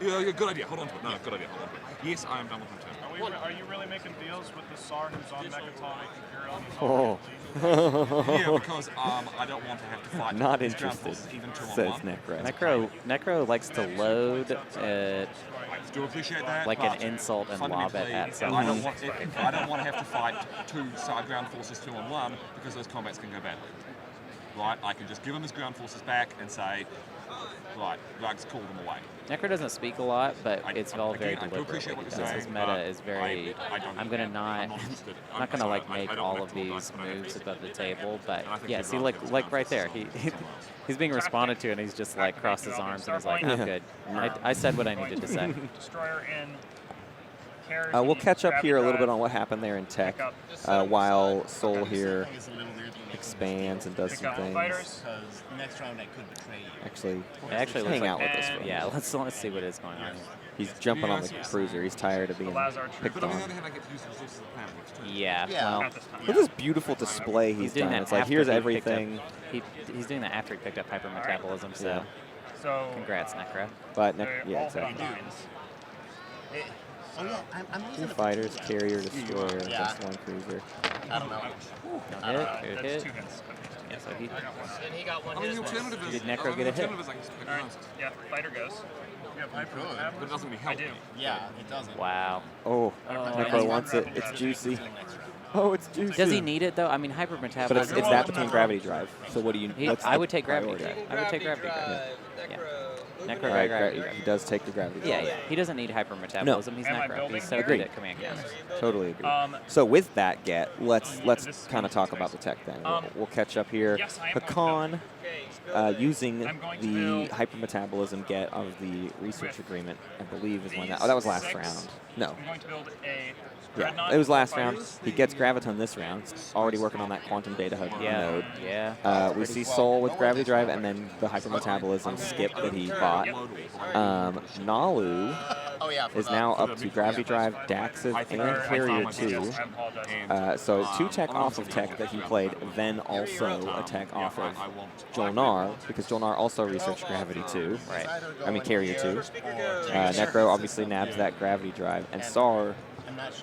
Speaker 4: Yeah, good idea. Hold on to it. No, good idea. Hold on to it. Yes, I am done with my turn.
Speaker 8: Are you really making deals with the Saar who's on Mechatol Imperial?
Speaker 1: Oh,
Speaker 4: Yeah, because I don't want to have to fight.
Speaker 1: not
Speaker 4: these ground
Speaker 1: interested,
Speaker 4: forces even 2 on
Speaker 1: says
Speaker 4: 1.
Speaker 1: Necro.
Speaker 2: Necro likes to load
Speaker 4: I do appreciate that.
Speaker 2: like
Speaker 4: but
Speaker 2: an insult and lob it
Speaker 4: fundamentally,
Speaker 2: at
Speaker 4: I
Speaker 2: someone.
Speaker 4: don't want to have to fight 2 Saar ground forces 2 on 1 because those combats can go badly. Right? I can just give him his ground forces back and say, right, Rug's call them away.
Speaker 2: Necro doesn't speak a lot, but it's all very
Speaker 4: Again, I do
Speaker 2: deliberate.
Speaker 4: appreciate
Speaker 2: What
Speaker 4: what
Speaker 2: he
Speaker 4: you're
Speaker 2: does. His
Speaker 4: saying,
Speaker 2: meta
Speaker 4: but
Speaker 2: is very.
Speaker 4: I don't
Speaker 2: I'm
Speaker 4: need
Speaker 2: gonna
Speaker 4: that.
Speaker 2: not.
Speaker 4: I'm not interested.
Speaker 2: I'm not gonna like
Speaker 4: I
Speaker 2: make
Speaker 4: don't
Speaker 2: all
Speaker 4: have
Speaker 2: of
Speaker 4: to roll
Speaker 2: these
Speaker 4: dice, but I don't
Speaker 2: moves
Speaker 4: have to.
Speaker 2: above the table, but
Speaker 4: And I think
Speaker 2: yeah,
Speaker 4: you'd
Speaker 2: see,
Speaker 4: rather
Speaker 2: like
Speaker 4: have his
Speaker 2: right
Speaker 4: ground
Speaker 2: there,
Speaker 4: forces
Speaker 2: he
Speaker 4: somewhere else.
Speaker 2: he's being responded to, and he's just like crossed his arms and he's like, I'm good. I said what I needed to say.
Speaker 5: Destroyer in. Carrier
Speaker 1: We'll
Speaker 5: in,
Speaker 1: catch up
Speaker 5: Gravity
Speaker 1: here a little
Speaker 5: Drive.
Speaker 1: bit on what happened there in tech,
Speaker 5: Pick
Speaker 1: while Soul here
Speaker 3: It's a little weird to me.
Speaker 1: expands and does
Speaker 5: Pick
Speaker 1: some
Speaker 5: up
Speaker 1: things.
Speaker 5: fighters.
Speaker 3: Because next round I could betray you.
Speaker 1: Actually,
Speaker 2: It actually looks
Speaker 1: hang
Speaker 2: like,
Speaker 1: out with this one.
Speaker 2: yeah. Let's see what is going on.
Speaker 1: He's jumping on the cruiser. He's tired of being
Speaker 5: Lazar
Speaker 1: picked
Speaker 4: But on the
Speaker 1: on.
Speaker 4: other hand, I get to use the resources of the planet next turn.
Speaker 2: Yeah,
Speaker 3: Yeah.
Speaker 2: well,
Speaker 5: Not this time.
Speaker 1: Look at this beautiful display
Speaker 2: he's
Speaker 1: he's
Speaker 2: doing
Speaker 1: done.
Speaker 2: that.
Speaker 1: It's like,
Speaker 2: after
Speaker 1: here's
Speaker 2: he picked
Speaker 1: everything.
Speaker 2: up- he's doing that after he picked up hypermetabolism. So
Speaker 1: Yeah.
Speaker 5: So.
Speaker 2: congrats, Necro.
Speaker 1: But,
Speaker 5: They're
Speaker 1: yeah,
Speaker 5: all hit on
Speaker 1: exactly.
Speaker 5: nines.
Speaker 3: Oh yeah, I'm
Speaker 1: Two
Speaker 3: losing a
Speaker 1: fighters, carrier, destroyer,
Speaker 3: Yeah.
Speaker 1: just one cruiser.
Speaker 3: I don't know.
Speaker 2: Don't hit. Good
Speaker 5: That's
Speaker 2: hit.
Speaker 5: 2 hits.
Speaker 2: Yeah, so he.
Speaker 5: And he got one
Speaker 4: I mean,
Speaker 5: hit.
Speaker 4: the alternative is...
Speaker 2: Did Necro
Speaker 4: I mean,
Speaker 2: get a
Speaker 4: the
Speaker 2: hit?
Speaker 4: alternative is I can just pick
Speaker 5: All right.
Speaker 4: guns.
Speaker 5: Yeah, fighter goes.
Speaker 4: But it doesn't really help
Speaker 5: I do.
Speaker 4: me.
Speaker 3: Yeah, it doesn't.
Speaker 2: Wow.
Speaker 1: Oh,
Speaker 2: Oh,
Speaker 1: Necro
Speaker 2: and
Speaker 1: wants it. It's juicy. Oh, it's juicy.
Speaker 2: Does he need it though? I mean, hypermetabolism.
Speaker 1: But it's that between gravity drive. So what do you? what's
Speaker 2: I
Speaker 1: the
Speaker 2: would take gravity
Speaker 1: priority?
Speaker 2: drive. I would take gravity drive. Yeah. Necro
Speaker 1: All right,
Speaker 2: gravity
Speaker 1: he
Speaker 2: drive.
Speaker 1: does take the gravity
Speaker 2: Yeah,
Speaker 1: drive.
Speaker 2: yeah. He doesn't need hypermetabolism. He's
Speaker 5: Am I
Speaker 2: Necro.
Speaker 5: building
Speaker 2: He's so
Speaker 5: here?
Speaker 2: good at command games.
Speaker 1: Totally agree.
Speaker 5: Um,
Speaker 1: So with that get, let's
Speaker 5: this
Speaker 1: kind of
Speaker 5: is
Speaker 1: talk
Speaker 5: nice.
Speaker 1: about the tech then.
Speaker 5: Um,
Speaker 1: We'll catch up here.
Speaker 5: yes, I am
Speaker 1: Hacan, using
Speaker 5: I'm going to
Speaker 1: the
Speaker 5: build
Speaker 1: hypermetabolism get of the research
Speaker 5: with
Speaker 1: agreement, I believe is when
Speaker 5: these
Speaker 1: that. Oh, that was last
Speaker 5: 6
Speaker 1: round. No.
Speaker 8: I'm going to build a
Speaker 1: Yeah,
Speaker 8: Dreadnought
Speaker 1: it was last
Speaker 8: with
Speaker 1: round.
Speaker 8: fighters.
Speaker 1: He gets Graviton this round. Already working on that Quantum Data Hub node.
Speaker 2: Yeah.
Speaker 1: We see Soul with Gravity Drive and then the Hypermetabolism skip that he bought. Naalu
Speaker 3: Oh yeah.
Speaker 1: is now up to Gravity Drive, Daxis, and Carrier 2. So 2 tech off of tech that he played, then also a tech off of Jol-Nar, because Jol-Nar also researched Gravity 2.
Speaker 2: Right.
Speaker 1: I mean, Carrier 2. Necro obviously nabs that Gravity Drive, and Saar,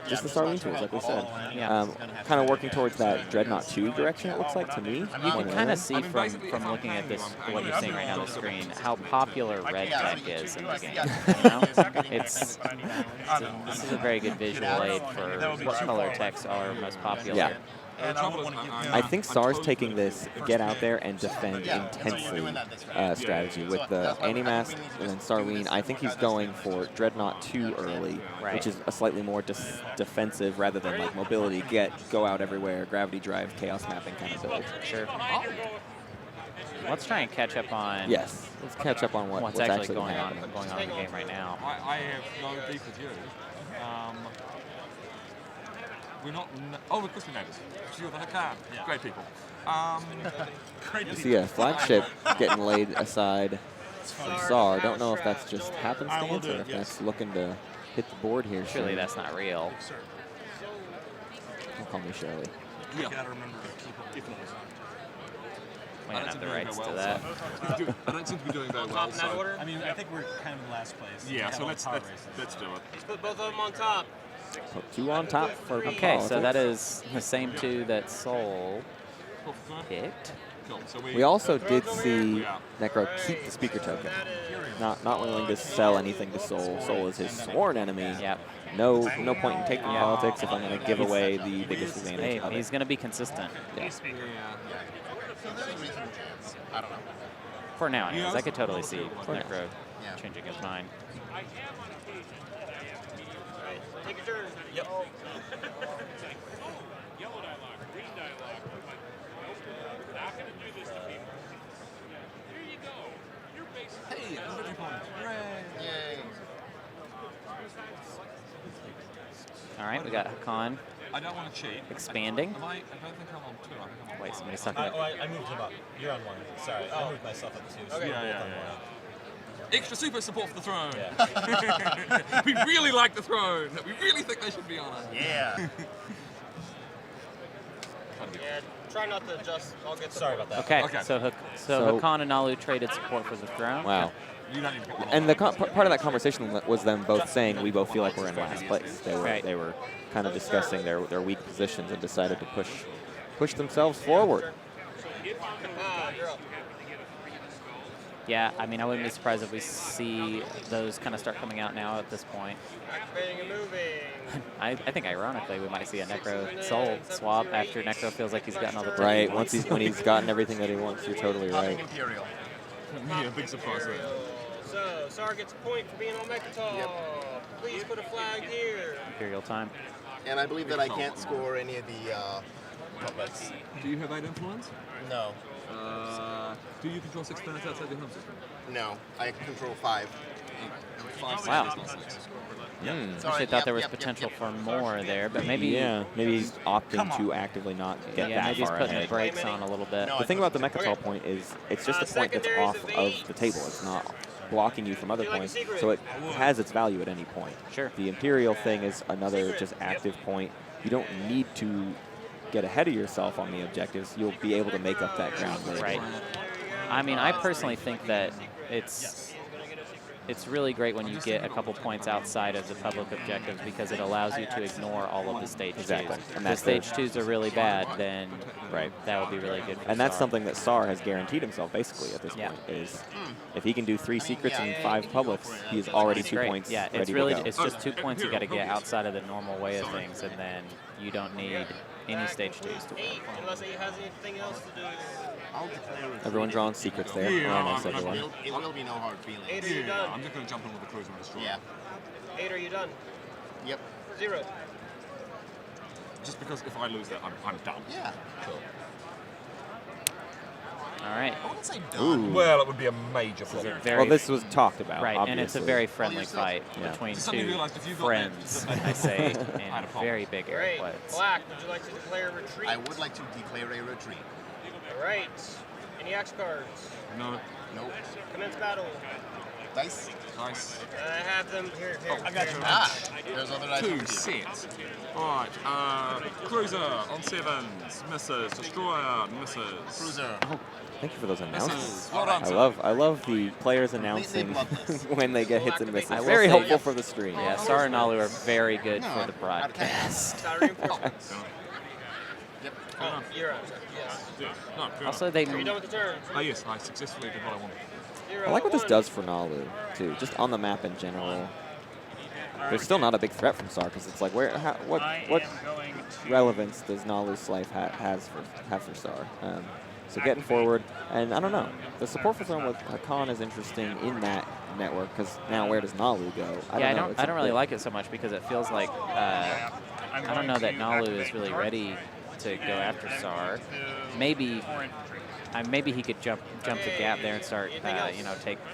Speaker 1: just the Starling tools, like we said.
Speaker 2: Yeah.
Speaker 1: Kind of working towards that Dreadnought 2 direction, it looks like to me.
Speaker 2: You can kind of see from looking at this, what you're seeing right now on the screen, how popular red tech is in the game. You know? This is a very good visual aid for what color techs are most popular.
Speaker 1: Yeah. I think Saar's taking this get out there and defend intensely strategy with the Anti-Mask and then Starleen. I think he's going for Dreadnought 2 early, which is a slightly more defensive rather than like mobility, go out everywhere, gravity drive, chaos mapping kind of build.
Speaker 2: Sure. Let's try and catch up on.
Speaker 1: Yes, let's catch up on what's
Speaker 2: actually
Speaker 1: going
Speaker 2: on in the game right now.
Speaker 4: I have no beef with you. We're not. Oh, of course we neighbours. You're the Hacan. Yeah. Great people. Great people.
Speaker 1: See a flagship getting laid aside from Saar. Don't know if that's just happenstance or if that's looking to hit the board here.
Speaker 2: Surely that's not real.
Speaker 1: Don't call me Shirley.
Speaker 6: You gotta remember to keep up if
Speaker 2: We don't have the rights to that.
Speaker 4: I don't seem to be doing very well. So.
Speaker 7: I mean, I think we're kind of in last place.
Speaker 4: Yeah, so let's do it.
Speaker 5: Let's put both of them on top.
Speaker 1: So 2 on top for
Speaker 2: Okay, so that is the same 2 that Soul picked.
Speaker 1: We also did see Nekro keep the speaker token. Not willing to sell anything to Soul. Soul is his sworn enemy.
Speaker 2: Yep.
Speaker 1: No point in taking politics if I'm going to give away the biggest advantage.
Speaker 2: Hey, he's going to be consistent.
Speaker 3: I don't know.
Speaker 2: For now, anyways. I could totally see Nekro
Speaker 3: Yeah.
Speaker 2: changing his mind.
Speaker 5: Take your turn. Yep.
Speaker 4: Hey, I'm ready for it. Hooray!
Speaker 3: Yay.
Speaker 2: All right, we got Hacan
Speaker 4: I don't want to cheat.
Speaker 2: expanding.
Speaker 4: I don't think I'm on 2. I think I'm on
Speaker 2: Wait,
Speaker 4: 1.
Speaker 2: somebody's talking about.
Speaker 7: I moved him up. You're on 1. Sorry, I moved myself up to 2. So
Speaker 4: Yeah. Extra super support for the throne.
Speaker 7: Yeah.
Speaker 4: We really like the throne. We really think they should be on it.
Speaker 3: Yeah.
Speaker 5: Yeah, try not to adjust. I'll get the
Speaker 7: Sorry about that.
Speaker 2: Okay,
Speaker 4: Okay.
Speaker 2: so Hacan and Naalu traded support for the throne.
Speaker 1: Wow.
Speaker 4: You don't need to pick one
Speaker 1: And the
Speaker 4: on.
Speaker 1: part of that conversation was them both saying we both feel like we're in last place. They were kind of discussing their weak positions and decided to push themselves forward.
Speaker 5: You're up.
Speaker 2: Yeah, I mean, I wouldn't be surprised if we see those kind of start coming out now at this point.
Speaker 5: Activating and moving.
Speaker 2: I think ironically we might see a Nekro Soul swap after Nekro feels like he's gotten all the
Speaker 1: Right,
Speaker 2: points.
Speaker 1: when he's gotten everything that he wants, you're totally right.
Speaker 3: Imperial.
Speaker 4: Yeah, big surprise there.
Speaker 5: So, Saar gets a point for being on Mechatol. Please put a flag here.
Speaker 2: Imperial time.
Speaker 3: And I believe that I can't score any of the puppets.
Speaker 4: Do you have 8 influence?
Speaker 3: No.
Speaker 4: Do you control 6 planets outside your home system?
Speaker 3: No. I control 5.
Speaker 4: 5,
Speaker 2: Wow.
Speaker 4: 6, not 6.
Speaker 2: I actually thought there was potential for more there, but maybe
Speaker 1: maybe he's opting to actively not get that
Speaker 2: maybe he's
Speaker 1: far
Speaker 2: putting
Speaker 1: ahead.
Speaker 2: the brakes on a little bit.
Speaker 1: The thing about the Mechatol point is it's just a point that's off of the table. It's not blocking you from other points, so it has its value at any point.
Speaker 2: Sure.
Speaker 1: The Imperial thing is another just active point. You don't need to get ahead of yourself on the objectives. You'll be able to make up that ground later.
Speaker 2: Right. I mean, I personally think that it's really great when you get a couple points outside of the public objectives because it allows you to ignore all of the stage twos.
Speaker 1: Exactly. And
Speaker 2: If the stage twos are really bad, then
Speaker 1: right,
Speaker 2: that would be really good for
Speaker 1: And that's
Speaker 2: Saar.
Speaker 1: something that Saar has guaranteed himself basically at this point is if he can do 3 secrets and 5 publics, he is already 2
Speaker 2: Great.
Speaker 1: points
Speaker 2: Yeah,
Speaker 1: ready
Speaker 2: it's really
Speaker 1: to go.
Speaker 2: it's just 2 points you got to get outside of the normal way of things, and then you don't need any stage twos to work.
Speaker 5: Unless he has anything else to do.
Speaker 1: Everyone drawing secrets there.
Speaker 4: Yeah,
Speaker 1: Almost everyone.
Speaker 3: It will be no hard feelings.
Speaker 5: 8, are you
Speaker 4: Yeah,
Speaker 5: done?
Speaker 4: I'm just going to jump in with the cruiser and destroy.
Speaker 3: Yeah.
Speaker 5: 8, are you done?
Speaker 3: Yep.
Speaker 5: 0.
Speaker 4: Just because if I lose that, I'm done.
Speaker 3: Yeah.
Speaker 2: All All right.
Speaker 3: I wouldn't say
Speaker 1: Ooh.
Speaker 3: done.
Speaker 7: Well, it would be a major
Speaker 2: This is a
Speaker 7: problem.
Speaker 2: very
Speaker 1: Well, this was talked about,
Speaker 2: right,
Speaker 1: obviously.
Speaker 2: and it's a very friendly
Speaker 3: you're still-
Speaker 2: fight
Speaker 1: Yeah.
Speaker 2: between
Speaker 4: Suddenly
Speaker 2: two
Speaker 4: realized if you got
Speaker 2: friends,
Speaker 4: that-
Speaker 2: I say,
Speaker 4: I'd
Speaker 2: in
Speaker 4: have
Speaker 2: very big air
Speaker 5: Great.
Speaker 2: quotes.
Speaker 5: Black, would you like to declare a retreat?
Speaker 3: I would like to declare a retreat.
Speaker 5: All right. Any axe cards?
Speaker 4: No.
Speaker 3: Nope.
Speaker 5: Commence battle.
Speaker 3: Dice.
Speaker 4: Nice.
Speaker 5: I have them here.
Speaker 4: I got you.
Speaker 3: Ah, there's other dice.
Speaker 4: 2
Speaker 3: over here.
Speaker 4: sets. Alright, Cruiser on 7s, misses. Destroyer, misses.
Speaker 3: Cruiser.
Speaker 1: Thank you for those announcements.
Speaker 4: Well done,
Speaker 1: I love the players announcing
Speaker 3: bloodless.
Speaker 1: when they get hits and misses.
Speaker 2: I will
Speaker 1: Very
Speaker 2: say-
Speaker 1: helpful for the stream.
Speaker 2: Yeah, Saar and Naalu are very good
Speaker 3: No,
Speaker 2: for the
Speaker 3: out of
Speaker 2: broadcast.
Speaker 5: Battle reinforcements.
Speaker 3: Yep.
Speaker 5: Oh, you're up. Yes.
Speaker 4: No, fair
Speaker 2: Also, they
Speaker 5: Are you done with the turn?
Speaker 4: enough. Yes, I successfully did what I wanted.
Speaker 1: I like what this does for Naalu, too, just on the map in general. There's still not a big threat from Saar, because it's like, what relevance does Naalu's life have for Saar? So getting forward, and I don't know, the support for someone with Hacan is interesting in that network, because now where does Naalu go?
Speaker 2: I don't really like it so much because it feels like I don't know that Naalu is really ready to go after Saar. Maybe he could jump the gap there and start,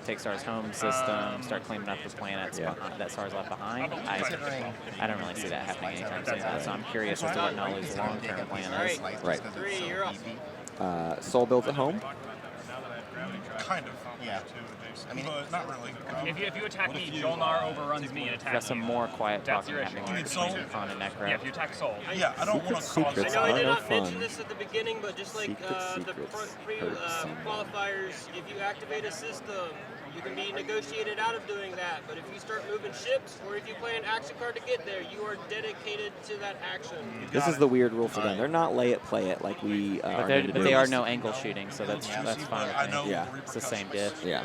Speaker 2: take Saar's home system, start cleaning up the planets that Saar's left behind. I don't really see that happening anytime soon. So I'm curious as to what Naalu's long-term plan is.
Speaker 1: Right.
Speaker 5: 3, you're up.
Speaker 1: Soul builds at home.
Speaker 6: Kind of.
Speaker 3: Yeah. I mean,
Speaker 6: But not really.
Speaker 8: If you attack me, Jol-Nar overruns me and attacks
Speaker 2: Got some more quiet
Speaker 8: That's
Speaker 2: talking
Speaker 8: your
Speaker 2: happening
Speaker 8: issue.
Speaker 2: between
Speaker 6: Soul?
Speaker 2: Hacan and Nekro.
Speaker 8: Yeah, if you attack Soul.
Speaker 6: Yeah, I don't want to cause
Speaker 1: Secrets
Speaker 5: I know I
Speaker 1: are
Speaker 5: did
Speaker 1: no
Speaker 5: not mention
Speaker 1: fun.
Speaker 5: this at the beginning, but just like the
Speaker 1: Secrets hurt someone.
Speaker 5: qualifiers, if you activate a system, you can be negotiated out of doing that. But if you start moving ships, or if you play an action card to get there, you are dedicated to that action.
Speaker 1: This is the weird rule for them. They're not lay it, play it like we are.
Speaker 2: But
Speaker 1: meant to
Speaker 2: they
Speaker 1: do.
Speaker 2: are no angle shooting, so that's fine
Speaker 6: I
Speaker 2: with
Speaker 6: know
Speaker 2: me.
Speaker 1: Yeah.
Speaker 2: It's the same diff.
Speaker 1: Yeah.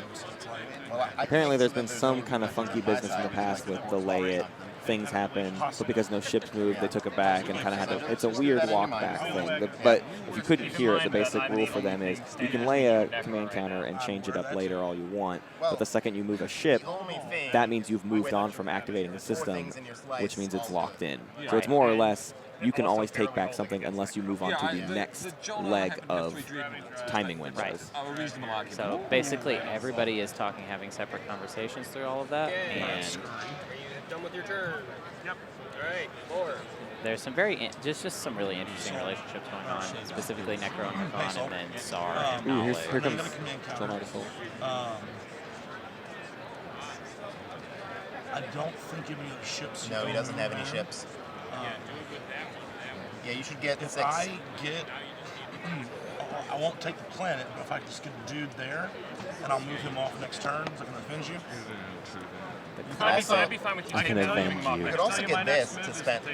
Speaker 3: well, I
Speaker 1: Apparently,
Speaker 3: think
Speaker 1: there's been some kind of funky business in the past with the lay it. Things happen, but because no ships moved, they took it back and kind of had to. It's a weird walk back thing. But if you couldn't hear it, the basic rule for them is you can lay a command counter and change it up later all you want. But the second you move a ship, that means you've moved on from activating the system, which means it's locked in. So it's more or less you can always take back something unless you move on to the next leg of timing windows.
Speaker 2: Right. So basically, everybody is talking, having separate conversations through all of that, and
Speaker 5: Are you done with your turn? Yep. All right, 4.
Speaker 2: there's some just some really interesting relationships going on, specifically Nekro and Hacan, and then Saar and
Speaker 1: Ooh, here
Speaker 2: Naalu.
Speaker 1: comes
Speaker 6: Another command counter.
Speaker 1: Jol-Nar to Soul.
Speaker 6: I don't think any other ships.
Speaker 3: No, he doesn't have any ships. Yeah, you should get
Speaker 6: If
Speaker 3: 6.
Speaker 6: I get, I won't take the planet, but if I just get a dude there, and I'll move him off next turn, is that going to avenge you?
Speaker 8: I'd be fine with you
Speaker 1: I can
Speaker 8: taking
Speaker 1: avenge you.
Speaker 3: You could also get this to spend.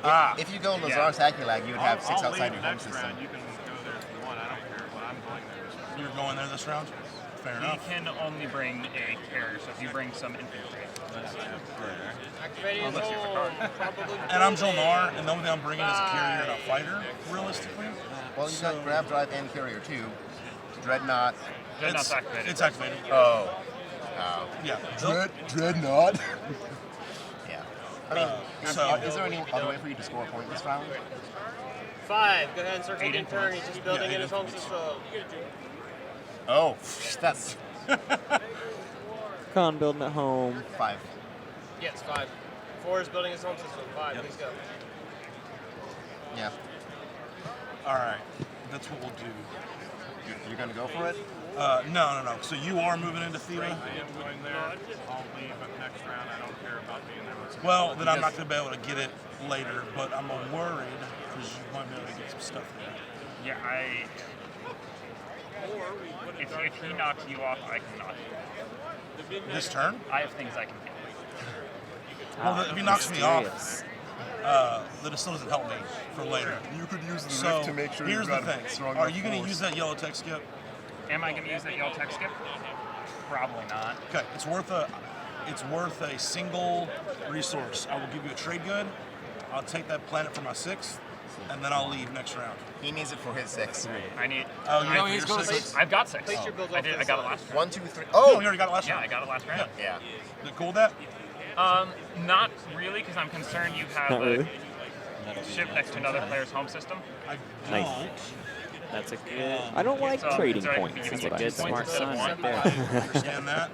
Speaker 6: Ah.
Speaker 3: If you go Lazar's Aculag, you would have 6 outside your home system.
Speaker 8: You can go there if you want. I don't care, but I'm going there this round.
Speaker 6: You're going there this round? Fair
Speaker 8: He
Speaker 6: enough.
Speaker 8: can only bring a carrier, so if you bring some infantry.
Speaker 5: Activating his home. Probably.
Speaker 6: And I'm Jol-Nar, and the only thing I'm bringing is a carrier and a fighter, realistically.
Speaker 3: Well, you got Grab Drive and Carrier too. Dreadnought.
Speaker 8: Dreadnought's activated.
Speaker 6: It's activated.
Speaker 3: Oh.
Speaker 6: Yeah.
Speaker 3: Dreadnought. Yeah. I mean,
Speaker 6: so-
Speaker 3: is there any other way for you to score a point this round?
Speaker 5: 5. Go ahead and start
Speaker 8: 8
Speaker 5: taking turn. He's just building
Speaker 6: Yeah,
Speaker 5: in his
Speaker 6: 8
Speaker 5: home system.
Speaker 3: Oh, that's
Speaker 1: Hacan building at home.
Speaker 3: 5.
Speaker 5: Yes, 5. 4 is building his home system. 5, please go.
Speaker 3: Yeah.
Speaker 6: All right. That's what we'll do.
Speaker 3: You're gonna go for it?
Speaker 6: No. So you are moving into Theta?
Speaker 8: I'm going there. I'll leave next round. I don't care about being there.
Speaker 6: Well, then I'm not going to be able to get it later, but I'm worried because you might be able to get some stuff there.
Speaker 8: Yeah, if he knocks you off, I can knock you off.
Speaker 6: This turn?
Speaker 8: I have things I can do.
Speaker 6: Well, if he knocks me off,
Speaker 2: Mysterious.
Speaker 6: then it still doesn't help me for later.
Speaker 3: You could use the
Speaker 6: So
Speaker 3: rift to make sure
Speaker 6: here's
Speaker 3: you've
Speaker 6: the
Speaker 3: got
Speaker 6: thing:
Speaker 3: a strong
Speaker 6: are
Speaker 3: enough
Speaker 6: you going to
Speaker 3: force.
Speaker 6: use that yellow tech skip?
Speaker 8: Am I going to use that yellow tech skip? Probably not.
Speaker 6: Okay, it's worth a single resource. I will give you a trade good. I'll take that planet for my 6th, and then I'll leave next round.
Speaker 3: He needs it for his 6.
Speaker 8: I need.
Speaker 6: Oh, you know
Speaker 8: I-
Speaker 6: he's going to.
Speaker 8: I've got 6.
Speaker 5: Place your builds
Speaker 8: I
Speaker 5: off
Speaker 8: did.
Speaker 5: to
Speaker 8: I
Speaker 5: the
Speaker 8: got it
Speaker 5: side.
Speaker 8: last round.
Speaker 3: 1, 2, 3.
Speaker 6: Oh, you
Speaker 3: Oh!
Speaker 6: already got it last
Speaker 8: Yeah,
Speaker 6: round.
Speaker 8: I got it last round.
Speaker 3: Yeah.
Speaker 6: You cool with that?
Speaker 8: Not really, because I'm concerned you have
Speaker 1: Not really.
Speaker 8: a ship next to another player's home system.
Speaker 6: I don't.
Speaker 1: Nice.
Speaker 2: That's a good.
Speaker 1: I don't like trading
Speaker 9: so I
Speaker 1: points.
Speaker 9: think
Speaker 1: Is
Speaker 9: it's
Speaker 1: what
Speaker 2: a
Speaker 1: I'm
Speaker 2: good
Speaker 1: saying.
Speaker 2: smart son right there.
Speaker 6: I understand that.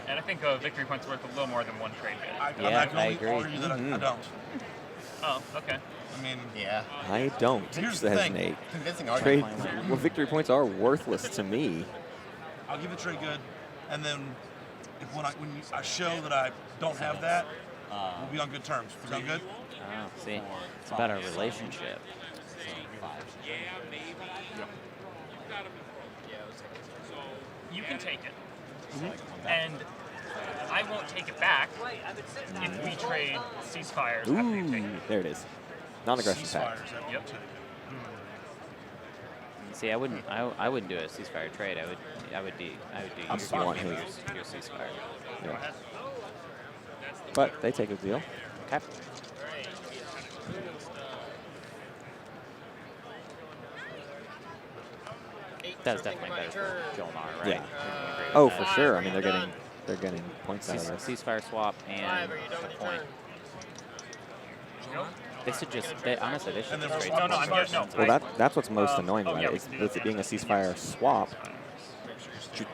Speaker 9: And I think a victory point's worth a little more than one trade bid.
Speaker 2: Yeah,
Speaker 6: I can
Speaker 2: I
Speaker 6: only
Speaker 2: agree.
Speaker 6: argue that I don't.
Speaker 9: Oh, okay.
Speaker 6: I mean,
Speaker 3: Yeah.
Speaker 1: I don't,
Speaker 6: Here's the
Speaker 1: says
Speaker 6: thing.
Speaker 1: Nate.
Speaker 3: Convincing
Speaker 1: Trade,
Speaker 3: argument.
Speaker 1: well, victory points are worthless to me.
Speaker 6: I'll give it trade good, and then when I show that I don't have that, we'll be on good terms. Sound good?
Speaker 2: Oh, see, it's about our relationship.
Speaker 9: You can take it. And I won't take it back if we trade ceasefires after you take
Speaker 1: Ooh,
Speaker 9: it.
Speaker 1: there it is. Non-aggression pact.
Speaker 6: Ceasefires. that
Speaker 9: Yep.
Speaker 6: will take.
Speaker 2: See, I wouldn't do a ceasefire trade. I would do
Speaker 1: I'm want his.
Speaker 2: your ceasefire.
Speaker 1: Yeah. But they take a deal.
Speaker 2: Okay. That's definitely better for Jol-Nar, right?
Speaker 1: Yeah.
Speaker 2: You can agree with
Speaker 1: Oh,
Speaker 2: that.
Speaker 1: for sure. I mean, they're getting points out of this.
Speaker 2: Ceasefire swap and a point. They should just, honestly, they should
Speaker 6: And then
Speaker 2: just
Speaker 6: we're
Speaker 2: trade.
Speaker 9: No, I'm good. No.
Speaker 1: Well, that's what's most annoying
Speaker 9: oh,
Speaker 1: about
Speaker 9: yeah,
Speaker 1: it.
Speaker 9: we
Speaker 1: Is
Speaker 9: can do
Speaker 1: with
Speaker 9: that.
Speaker 1: it being a ceasefire swap,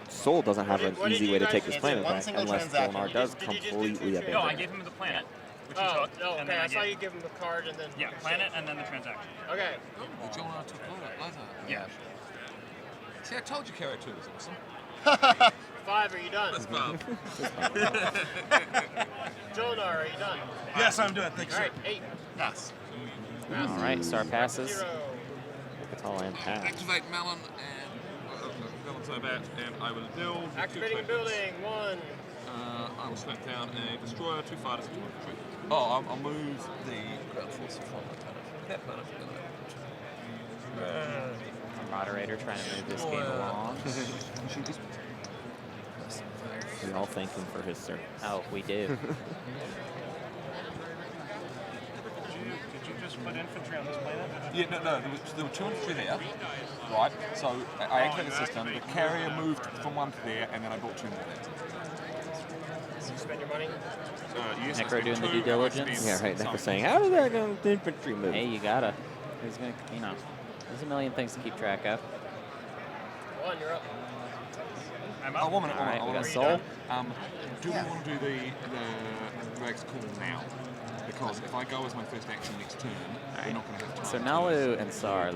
Speaker 1: Sol doesn't have an
Speaker 5: What did
Speaker 1: easy
Speaker 5: you
Speaker 1: way to
Speaker 5: guys
Speaker 1: take this
Speaker 5: use?
Speaker 1: planet
Speaker 3: One
Speaker 1: back
Speaker 3: single
Speaker 1: unless
Speaker 3: transaction.
Speaker 1: Jol-Nar does
Speaker 5: Did you just do
Speaker 1: completely
Speaker 5: two?
Speaker 1: abandon
Speaker 9: No, I
Speaker 1: it.
Speaker 9: gave him the planet, which he
Speaker 5: Oh,
Speaker 9: took.
Speaker 5: no,
Speaker 9: and
Speaker 5: okay.
Speaker 9: then
Speaker 5: I saw
Speaker 9: gave-
Speaker 5: you give him a card and then.
Speaker 9: Yeah, planet and then the transaction.
Speaker 5: Okay.
Speaker 7: Jol-Nar took later.
Speaker 9: Yeah.
Speaker 7: See, I told you Carry 2 was awesome.
Speaker 5: 5, are you done?
Speaker 7: Bob.
Speaker 5: Jol-Nar, are you done?
Speaker 6: Yes, I'm doing it. Thank you,
Speaker 5: All
Speaker 6: sir.
Speaker 5: right, 8.
Speaker 3: Yes.
Speaker 2: All right, Saar passes.
Speaker 5: 0.
Speaker 1: It's all in pass.
Speaker 7: Activate Melon and
Speaker 4: Balance over that, and I will deal.
Speaker 5: Activating building, 1.
Speaker 4: I will slap down a destroyer, 2 fighters, and 2 infantry.
Speaker 7: oh, I'll move the ground force from that planet.
Speaker 2: Moderator trying to move this game along.
Speaker 1: We all thank him for his service.
Speaker 2: Oh, we do.
Speaker 8: Did you just put infantry on this planet?
Speaker 7: Yeah, no, there were 2 infantry there, right? So I activated the system, the carrier moved from 1 to there, and then I brought 2 more there.
Speaker 5: So you spend your money?
Speaker 4: Yes,
Speaker 2: Necro
Speaker 4: I
Speaker 2: doing the
Speaker 4: spent
Speaker 2: due
Speaker 4: 2, I want to
Speaker 2: diligence.
Speaker 4: be
Speaker 1: Yeah, right. Neck
Speaker 4: some-
Speaker 1: was saying, how did that go with infantry move?
Speaker 2: Hey, you gotta. Who's gonna, there's a million things to keep track of.
Speaker 5: 1, you're up.
Speaker 9: I'm
Speaker 7: Oh,
Speaker 9: up.
Speaker 7: 1 minute,
Speaker 2: All right,
Speaker 7: I
Speaker 2: we
Speaker 7: wanna-
Speaker 2: got Sol.
Speaker 7: Do we want to do the Drags Call now? Because if I go as my first action next turn, we're not going to have time.
Speaker 2: So Naalu and Saar,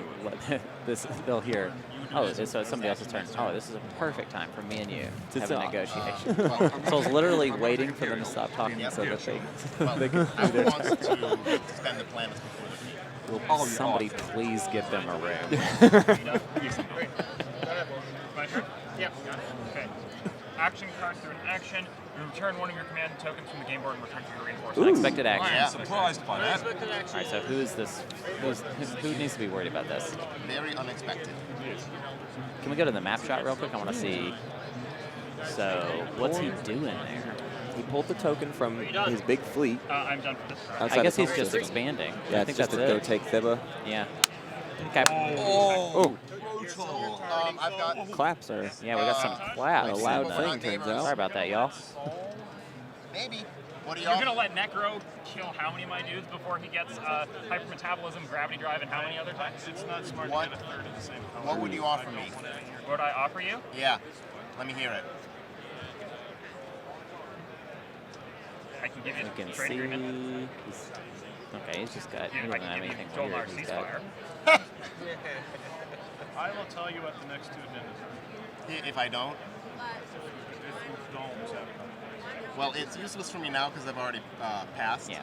Speaker 2: they'll hear, oh, so it's somebody else's turn. Oh, this is a perfect time for me and you to have a
Speaker 1: talk.
Speaker 2: negotiation. Sol's literally waiting for them to stop talking so that they,
Speaker 3: Well,
Speaker 2: they can
Speaker 3: I
Speaker 2: do their
Speaker 3: want to spend the planets before the peak.
Speaker 2: Will somebody please give them a room?
Speaker 9: Yes, I'm
Speaker 5: Great. Go ahead.
Speaker 9: My turn?
Speaker 5: Yeah.
Speaker 9: Okay. Action card through an action. You return one of your command tokens from the game board and return to your reinforcement.
Speaker 2: Unexpected
Speaker 7: I
Speaker 2: action.
Speaker 7: am surprised by that.
Speaker 5: Unexpected action.
Speaker 2: All right, so who is this? Who needs to be worried about this?
Speaker 3: Very unexpected.
Speaker 2: Can we go to the map shot real quick? I want to see. So, what's he doing there?
Speaker 1: He pulled the token from his big fleet.
Speaker 9: I'm done for this turn.
Speaker 1: outside
Speaker 2: I guess
Speaker 1: his
Speaker 2: he's
Speaker 1: home
Speaker 2: just
Speaker 1: system.
Speaker 2: expanding.
Speaker 1: Yeah,
Speaker 2: I think
Speaker 1: it's just
Speaker 2: that's
Speaker 1: to go
Speaker 2: it.
Speaker 1: take Thibba.
Speaker 2: Yeah. Okay.
Speaker 7: Oh,
Speaker 3: Brutal. I've got
Speaker 1: Claps are
Speaker 2: Yeah, we got some claps.
Speaker 1: a loud
Speaker 3: Well,
Speaker 1: thing,
Speaker 3: not
Speaker 1: turns
Speaker 3: gamers.
Speaker 1: out.
Speaker 2: Sorry about that, y'all.
Speaker 3: maybe. What are
Speaker 9: You're
Speaker 3: y'all?
Speaker 9: gonna let Nekro kill how many of my dudes before he gets hypermetabolism, gravity drive, and how many other types?
Speaker 8: It's not smart
Speaker 3: What?
Speaker 8: to get a third of the same color.
Speaker 3: What would you offer me?
Speaker 9: What would I offer you?
Speaker 3: Yeah. Let me hear it.
Speaker 9: I can give you
Speaker 2: We can
Speaker 9: a trade
Speaker 2: see.
Speaker 9: agreement.
Speaker 2: Okay, he's just got. He
Speaker 9: Yeah, I
Speaker 2: doesn't
Speaker 9: can
Speaker 2: have
Speaker 9: give you
Speaker 2: anything
Speaker 9: Jol-Nar
Speaker 2: weird. He's got.
Speaker 9: ceasefire.
Speaker 8: I will tell you what the next 2 agendas are.
Speaker 3: If I don't,
Speaker 8: If you don't sabotage.
Speaker 3: well, it's useless for me now because I've already passed.
Speaker 2: Yeah.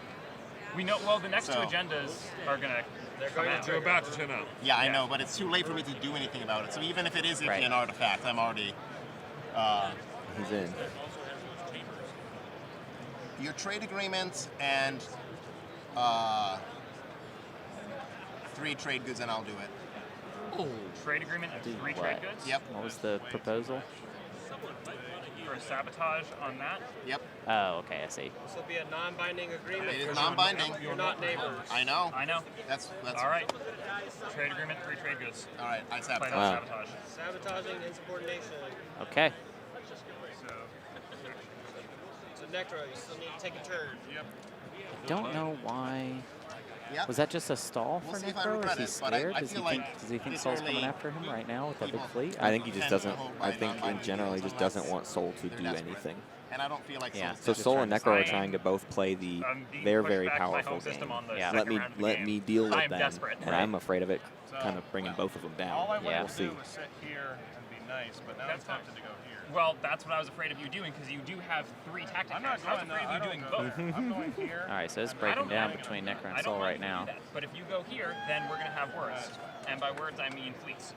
Speaker 9: We know. Well, the next
Speaker 3: So-
Speaker 9: 2 agendas are gonna.
Speaker 5: They're
Speaker 9: come
Speaker 5: going
Speaker 9: out.
Speaker 5: to
Speaker 4: They're about to turn up.
Speaker 3: Yeah, I
Speaker 9: Yeah.
Speaker 3: know, but it's too late for me to do anything about it. So even if it is
Speaker 2: Right.
Speaker 3: an artifact, I'm already.
Speaker 1: He's in.
Speaker 3: Your trade agreement and 3 trade goods, and I'll do it.
Speaker 9: Trade agreement and
Speaker 2: Do
Speaker 9: 3
Speaker 2: what?
Speaker 9: trade goods.
Speaker 3: Yep.
Speaker 2: What was the proposal?
Speaker 9: For a sabotage on that.
Speaker 3: Yep.
Speaker 2: Oh, okay, I see.
Speaker 5: This will be a non-binding agreement.
Speaker 3: It is
Speaker 5: for-
Speaker 3: non-binding.
Speaker 5: You're not neighbors.
Speaker 3: I know.
Speaker 9: I know.
Speaker 3: That's
Speaker 9: All right. Trade agreement, 3 trade goods.
Speaker 3: All right. I
Speaker 9: Plan
Speaker 3: sabotage.
Speaker 9: on
Speaker 1: Wow.
Speaker 9: sabotage.
Speaker 5: Sabotaging insubordination.
Speaker 2: Okay.
Speaker 5: So Necro, you still need to take a turn.
Speaker 9: Yep.
Speaker 2: Don't know why.
Speaker 3: Yep.
Speaker 2: Was that just a stall
Speaker 3: We'll
Speaker 2: for
Speaker 3: see if I
Speaker 2: Nekro?
Speaker 3: regret
Speaker 2: Is he
Speaker 3: it, but I
Speaker 2: scared?
Speaker 3: feel like
Speaker 2: Does he think
Speaker 3: this
Speaker 2: Soul's
Speaker 3: early,
Speaker 2: coming after him right now with that big fleet?
Speaker 1: I think he just doesn't. I
Speaker 3: by
Speaker 1: think in
Speaker 3: non-binding
Speaker 1: general he
Speaker 3: deals
Speaker 1: just doesn't
Speaker 3: unless
Speaker 1: want Soul to
Speaker 3: they're
Speaker 1: do
Speaker 3: desperate.
Speaker 1: anything.
Speaker 3: And I don't feel like
Speaker 2: Yeah.
Speaker 3: Soul's
Speaker 1: So
Speaker 2: Just
Speaker 1: Soul
Speaker 2: trying
Speaker 1: and
Speaker 2: to
Speaker 1: Necro are
Speaker 2: stay-
Speaker 1: trying to both play the
Speaker 9: being
Speaker 1: their
Speaker 9: pushed
Speaker 1: very
Speaker 9: back to my
Speaker 1: powerful
Speaker 9: home system
Speaker 1: game.
Speaker 9: on the
Speaker 2: Yeah.
Speaker 1: Let
Speaker 9: second
Speaker 1: me
Speaker 9: round of the
Speaker 1: let
Speaker 9: game.
Speaker 1: me deal with
Speaker 9: I'm
Speaker 1: them,
Speaker 9: desperate.
Speaker 1: and I'm afraid of it, kind of bringing both of them down.
Speaker 8: All I
Speaker 2: Yeah.
Speaker 8: wanted
Speaker 1: We'll
Speaker 8: to
Speaker 1: see.
Speaker 8: do was sit here and be nice, but now
Speaker 9: That's
Speaker 8: I'm tempted to go here.
Speaker 9: Well, that's what I was afraid of you doing because you do have 3 tactics.
Speaker 8: I'm not
Speaker 9: I was
Speaker 8: going.
Speaker 9: afraid of you doing both.
Speaker 8: I'm going here.
Speaker 2: All right, so it's
Speaker 8: and
Speaker 2: breaking
Speaker 9: don't
Speaker 2: down
Speaker 9: mind-
Speaker 2: between Necro
Speaker 9: I
Speaker 2: and
Speaker 9: don't
Speaker 2: Soul
Speaker 9: mind
Speaker 2: right
Speaker 9: if you
Speaker 2: now.
Speaker 9: do that, but if you go here, then we're gonna have words, and by words I mean fleets.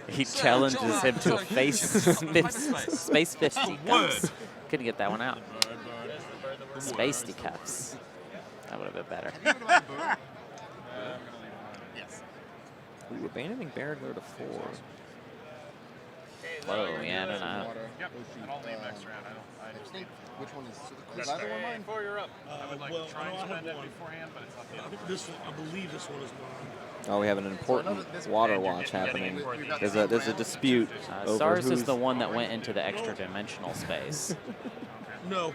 Speaker 2: He challenges him to a space fisticuffs. Couldn't get that one out. Space fisticuffs. That would have been better.
Speaker 3: Yes.
Speaker 1: Ooh, abandoning Barragler to 4.
Speaker 2: Whoa, yeah, I don't know.
Speaker 8: Yep. And I'll leave next round. I just need.
Speaker 3: Which one is either one mine?
Speaker 5: 4, you're up.
Speaker 8: I would like
Speaker 6: well,
Speaker 8: to try and
Speaker 6: I have
Speaker 8: spend it
Speaker 6: one.
Speaker 8: beforehand, but it's not the
Speaker 6: I
Speaker 8: other
Speaker 6: think
Speaker 8: one.
Speaker 6: this one, I believe this one is mine.
Speaker 1: Oh, we have an important water watch happening. There's a dispute over
Speaker 2: SARS
Speaker 1: who's.
Speaker 2: is the one that went into the extra dimensional space.
Speaker 6: No.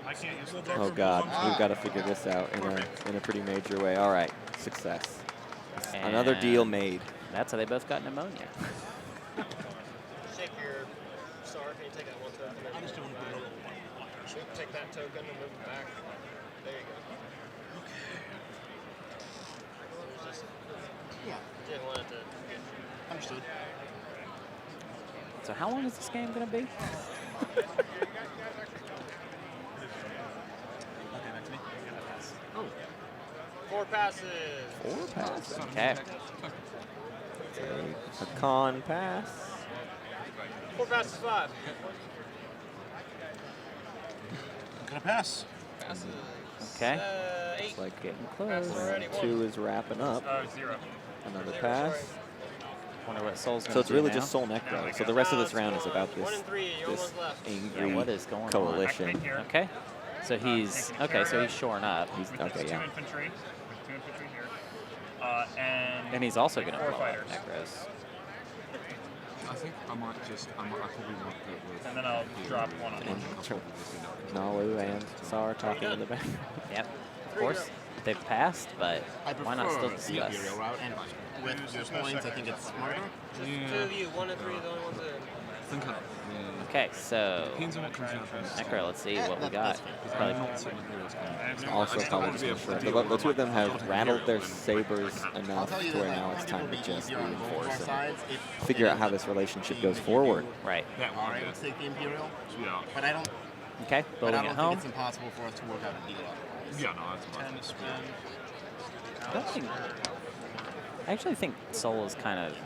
Speaker 8: I can't use the
Speaker 1: Oh God, we've got to figure this out in a pretty major way. All right, success. Another deal
Speaker 2: And
Speaker 1: made.
Speaker 2: That's how they both got pneumonia.
Speaker 5: Shake your Saar. Can you take that one token?
Speaker 6: I just don't want to put it on the
Speaker 5: Take that token and move it back. There you go.
Speaker 3: Yeah.
Speaker 5: Didn't want it to.
Speaker 3: Understood.
Speaker 2: So how long is this game going to be?
Speaker 3: Oh.
Speaker 5: 4 passes.
Speaker 1: 4 passes.
Speaker 2: Okay.
Speaker 1: A con pass.
Speaker 5: 4 passes, 5.
Speaker 6: Can I pass?
Speaker 2: Okay.
Speaker 5: 8.
Speaker 1: It's like getting
Speaker 5: Pass
Speaker 1: close.
Speaker 5: already.
Speaker 1: 2 is wrapping up.
Speaker 9: 0.
Speaker 1: Another pass.
Speaker 2: Wonder what Soul's going to do
Speaker 1: So it's really
Speaker 2: now.
Speaker 1: just Soul Necro. So the rest of this round is about
Speaker 5: 1
Speaker 1: this,
Speaker 5: and 3. You're
Speaker 1: this
Speaker 5: almost left.
Speaker 1: angry
Speaker 2: Yeah, what is going on?
Speaker 1: coalition.
Speaker 9: Back here.
Speaker 2: Okay. So he's so he's shoring up.
Speaker 1: He's
Speaker 9: With
Speaker 1: okay,
Speaker 9: two
Speaker 1: yeah.
Speaker 9: infantry. With 2 infantry here. And
Speaker 2: And he's also going to
Speaker 9: 4
Speaker 2: blow
Speaker 9: fighters.
Speaker 2: up Necros.
Speaker 7: I think I probably want to go with.
Speaker 9: And then I'll drop 1 on 1.
Speaker 1: And Naalu and Saar talking in the back.
Speaker 2: Yep. Of course, they've passed, but
Speaker 3: I
Speaker 2: why not still
Speaker 3: prefer the
Speaker 2: discuss?
Speaker 3: Imperial route, and with your points, I think it's smarter.
Speaker 5: Just 2 of you. 1 and 3 are the only ones in.
Speaker 7: Think I,
Speaker 2: Okay, so
Speaker 7: depends on what comes out first.
Speaker 2: Necro, let's see what we got. Probably
Speaker 1: Also probably just for sure. The 2 of them have rattled their sabers
Speaker 3: I'll
Speaker 1: enough
Speaker 3: tell you
Speaker 1: to
Speaker 3: that
Speaker 1: where now
Speaker 3: I
Speaker 1: it's
Speaker 3: think
Speaker 1: time
Speaker 3: it'll
Speaker 1: to
Speaker 3: be
Speaker 1: just
Speaker 3: easier on both of our
Speaker 1: reinforce and
Speaker 3: sides if
Speaker 1: figure
Speaker 3: it
Speaker 1: out how
Speaker 3: ends
Speaker 1: this relationship
Speaker 3: being
Speaker 1: goes
Speaker 3: the
Speaker 1: forward.
Speaker 2: right.
Speaker 7: That one,
Speaker 3: Alright,
Speaker 7: yeah.
Speaker 3: let's take the Imperial.
Speaker 7: Yeah.
Speaker 3: But I don't.
Speaker 2: Okay,
Speaker 3: But
Speaker 2: building
Speaker 3: I don't
Speaker 2: at
Speaker 3: think
Speaker 2: home.
Speaker 3: it's impossible for us to work out a deal otherwise.
Speaker 7: Yeah, no, that's fine.
Speaker 8: 10 to spend.
Speaker 2: I don't think- I actually think Soul is kind of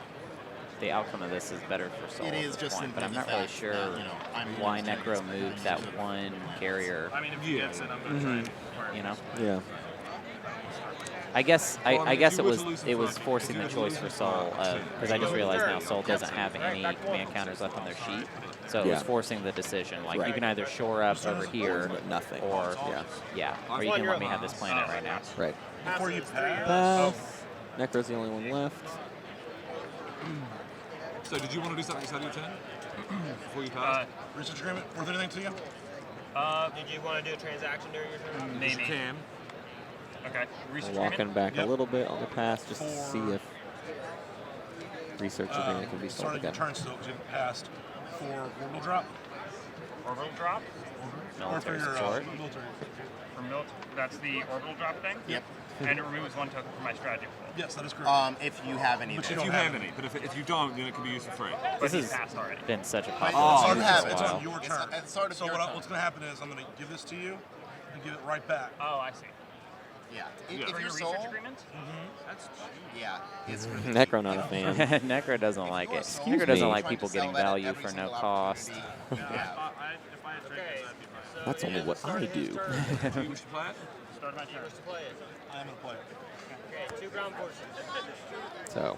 Speaker 2: the outcome of this is better for Soul.
Speaker 3: It
Speaker 2: at
Speaker 3: is
Speaker 2: this
Speaker 3: just
Speaker 2: point, but
Speaker 3: simply
Speaker 2: I'm
Speaker 3: the
Speaker 2: not really
Speaker 3: fact
Speaker 2: sure
Speaker 3: that, you know, I'm
Speaker 2: why
Speaker 3: willing to
Speaker 2: Necro
Speaker 3: take
Speaker 2: moved
Speaker 3: this
Speaker 2: that
Speaker 3: position.
Speaker 2: one carrier.
Speaker 8: I mean, if he gets it, I'm going to try and work.
Speaker 2: You know,
Speaker 1: Yeah.
Speaker 2: I guess
Speaker 7: Well, I mean,
Speaker 2: I
Speaker 7: if
Speaker 2: guess
Speaker 7: you
Speaker 2: it
Speaker 7: were to
Speaker 2: was
Speaker 7: lose in front,
Speaker 2: forcing
Speaker 7: if
Speaker 2: the
Speaker 7: you were to
Speaker 2: choice
Speaker 7: lose
Speaker 2: for
Speaker 7: in
Speaker 2: Soul
Speaker 7: front,
Speaker 2: because I just realized now Soul doesn't have any command counters left on their sheet, so it was
Speaker 1: Yeah.
Speaker 2: forcing the decision. Like you
Speaker 1: Right.
Speaker 2: can either shore up over here,
Speaker 1: But nothing.
Speaker 2: or
Speaker 1: Yeah.
Speaker 2: or you can let me have this planet right now.
Speaker 1: Right.
Speaker 6: Before you pass.
Speaker 1: Pass. Necro's the only one left.
Speaker 7: So, did you want to do something inside your turn? Before you pass?
Speaker 6: Research agreement worth anything to you?
Speaker 5: Did you want to do a transaction during your turn?
Speaker 7: You
Speaker 9: Maybe.
Speaker 7: can.
Speaker 9: Okay. Research
Speaker 1: Walking
Speaker 9: agreement?
Speaker 1: back
Speaker 6: Yep.
Speaker 1: a little bit on the pass just to
Speaker 6: For-
Speaker 1: see if research agreement can be sold
Speaker 6: Starting
Speaker 1: again.
Speaker 6: your turn still because you haven't passed. For orbital drop.
Speaker 9: Orbital drop?
Speaker 6: Or for
Speaker 2: Military
Speaker 6: your
Speaker 2: support.
Speaker 6: military.
Speaker 9: For that's the orbital drop thing?
Speaker 3: Yep.
Speaker 9: And it removes 1 token from my strategy pool.
Speaker 6: Yes, that is correct.
Speaker 3: If you have any.
Speaker 6: But
Speaker 3: there.
Speaker 6: you
Speaker 7: If you
Speaker 6: don't
Speaker 7: have
Speaker 6: have
Speaker 7: any, but if you don't, then it can be used for free.
Speaker 9: But
Speaker 2: This
Speaker 9: he's
Speaker 2: is
Speaker 9: passed already.
Speaker 2: been such a
Speaker 3: Right.
Speaker 2: popular
Speaker 3: Oh,
Speaker 2: game
Speaker 3: you
Speaker 2: for
Speaker 3: have
Speaker 2: a
Speaker 3: it.
Speaker 6: It's
Speaker 2: while.
Speaker 6: on your turn.
Speaker 3: It's sort of
Speaker 6: so
Speaker 3: your
Speaker 6: what,
Speaker 3: turn.
Speaker 6: what's going to happen is I'm going to give this to you and give it right back.
Speaker 9: Oh, I see.
Speaker 3: Yeah.
Speaker 7: Yeah.
Speaker 3: If
Speaker 9: For
Speaker 3: your
Speaker 9: your
Speaker 3: soul.
Speaker 9: research agreement?
Speaker 3: Yeah. It's really
Speaker 1: Necro not a fan.
Speaker 2: Necro doesn't like it.
Speaker 3: Excuse
Speaker 2: Necro doesn't
Speaker 1: me.
Speaker 2: like
Speaker 3: trying
Speaker 2: people
Speaker 3: to sell
Speaker 2: getting
Speaker 3: that at
Speaker 2: value
Speaker 3: every
Speaker 2: for no
Speaker 3: single
Speaker 2: cost.
Speaker 3: opportunity.
Speaker 8: If
Speaker 3: Yeah.
Speaker 8: I had traded,
Speaker 5: Okay.
Speaker 8: that'd be fine.
Speaker 5: So
Speaker 1: That's only
Speaker 5: yeah,
Speaker 1: what
Speaker 5: start
Speaker 1: I
Speaker 5: his
Speaker 1: do.
Speaker 5: turn.
Speaker 7: Do you wish to play it?
Speaker 9: Start my
Speaker 5: He
Speaker 9: turn.
Speaker 5: wants to play it.
Speaker 6: I am going to play it.
Speaker 5: Okay, 2 ground forces.
Speaker 1: So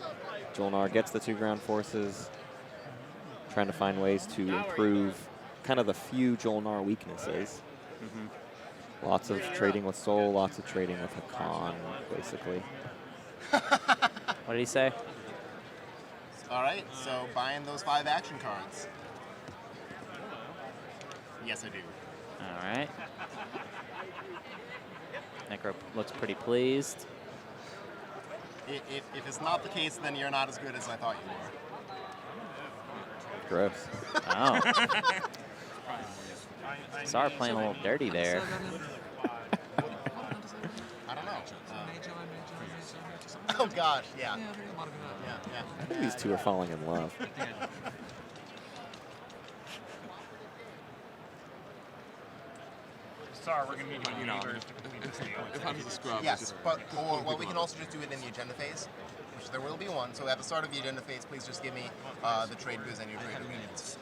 Speaker 1: Jol-Nar gets the 2 ground forces, trying to find ways to improve kind of the few Jol-Nar weaknesses. Lots of trading with Soul, lots of trading with Hacan, basically.
Speaker 2: What did he say?
Speaker 3: All right. So buying those 5 action cards. Yes, I do.
Speaker 2: All right. Nekro looks pretty pleased.
Speaker 3: If it's not the case, then you're not as good as I thought you were.
Speaker 1: Gross.
Speaker 2: Oh. Saar playing a little dirty there.
Speaker 3: I don't know. Oh gosh, yeah.
Speaker 1: I think these two are falling in love.
Speaker 8: Sorry, we're going to need
Speaker 7: You know,
Speaker 8: neighbors to complete this deal.
Speaker 7: if I'm the scrub,
Speaker 3: Yes, but well, we can also just do it in the agenda phase, which there will be one. So at the start of the agenda phase, please just give me the trade goods and your trade agreements.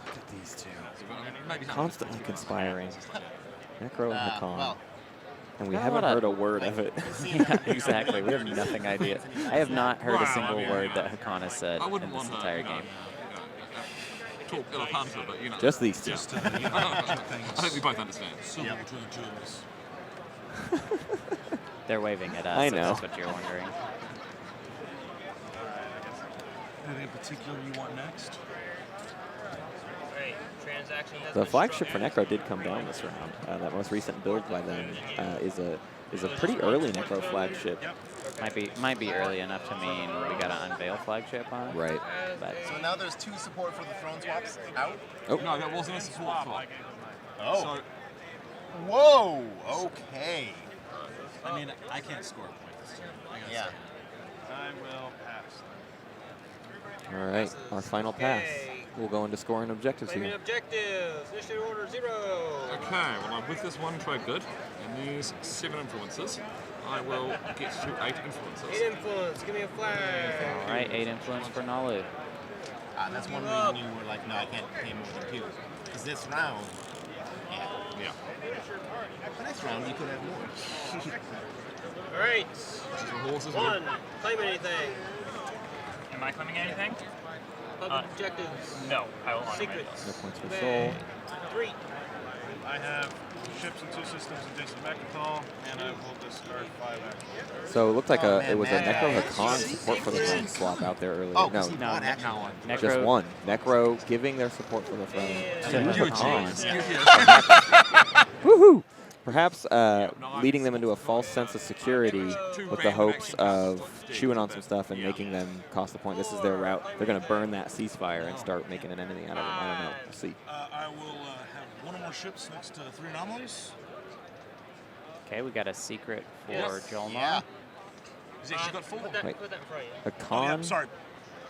Speaker 1: Look at these two.
Speaker 7: maybe
Speaker 1: Constantly conspiring. Nekro and Hacan.
Speaker 3: Well,
Speaker 1: And we
Speaker 2: Well,
Speaker 1: haven't
Speaker 2: what a-
Speaker 1: heard a word of it.
Speaker 2: Yeah, exactly. We have nothing idea. I have not heard a
Speaker 7: Well,
Speaker 2: single
Speaker 7: I mean,
Speaker 2: word that Hacan has said
Speaker 7: I
Speaker 2: in
Speaker 7: wouldn't
Speaker 2: this
Speaker 7: want
Speaker 2: entire
Speaker 7: to,
Speaker 2: game.
Speaker 7: talk ill of Hunter, but you know.
Speaker 1: Just these two.
Speaker 6: Just
Speaker 7: I think we both understand.
Speaker 6: similar between the two of us.
Speaker 2: They're waving at us.
Speaker 1: I
Speaker 2: if
Speaker 1: know.
Speaker 2: That's what you're wondering.
Speaker 6: Anything in particular you want next?
Speaker 5: Right. Transaction has
Speaker 1: The
Speaker 5: been
Speaker 1: flagship for
Speaker 5: struck.
Speaker 1: Nekro did come down this round. That most recent build by them is a pretty early Nekro flagship.
Speaker 2: Might be early enough to mean we gotta unveil flagship on it.
Speaker 1: Right.
Speaker 2: But
Speaker 3: so now there's 2 support for the throne swaps out.
Speaker 1: Oh.
Speaker 7: No, that wasn't a support swap.
Speaker 3: Oh.
Speaker 7: So,
Speaker 3: Whoa. Okay.
Speaker 10: I mean, I can't score a point this turn. I gotta
Speaker 3: Yeah.
Speaker 10: say.
Speaker 8: I will pass.
Speaker 1: All right. Our final pass. We'll go into scoring objectives
Speaker 5: Claiming
Speaker 1: here.
Speaker 5: objectives. Initiative order 0.
Speaker 7: okay, well, I'm with this one trade good and these 7 influences. I will get to 8 influences.
Speaker 5: 8 influence. Give me a flag.
Speaker 2: all right, 8 influence for Naalu.
Speaker 3: That's one reason you were like, no, I can't pay more than 2. Because this round,
Speaker 7: Yeah.
Speaker 3: the next round you could have more.
Speaker 5: All right.
Speaker 7: This is the horses.
Speaker 5: 1. Claim anything.
Speaker 9: Am I claiming anything?
Speaker 5: Public objectives.
Speaker 9: No, I will honor my
Speaker 5: Secrets.
Speaker 1: No points for
Speaker 5: Bang.
Speaker 1: soul.
Speaker 5: 3.
Speaker 8: I have ships and 2 systems adjacent to Mechatol, and I will discard 5 actions.
Speaker 1: So it looked like
Speaker 3: Oh,
Speaker 1: it was a
Speaker 3: man,
Speaker 1: Nekro
Speaker 3: man.
Speaker 1: Hacan support for the throne swap out there earlier.
Speaker 3: Oh,
Speaker 1: no,
Speaker 3: see,
Speaker 2: No,
Speaker 3: one action.
Speaker 2: Nekro,
Speaker 1: just one. Nekro giving their support for the throne to
Speaker 7: You
Speaker 1: Hacan.
Speaker 7: achieved.
Speaker 1: Woohoo! Perhaps leading them into a false sense of security with the hopes of chewing on some stuff and making them cost a point. This is their route. They're going to burn that ceasefire and start making an enemy out of them. I don't know. We'll see.
Speaker 6: I will have 1 or more ships next to 3 anomalies.
Speaker 2: Okay, we got a secret for
Speaker 5: Yes.
Speaker 2: Jol-Nar.
Speaker 3: Yeah.
Speaker 6: She's got 4.
Speaker 5: Put that
Speaker 1: Wait.
Speaker 5: in front of you.
Speaker 6: Oh, yeah,
Speaker 1: Hacan.
Speaker 6: sorry.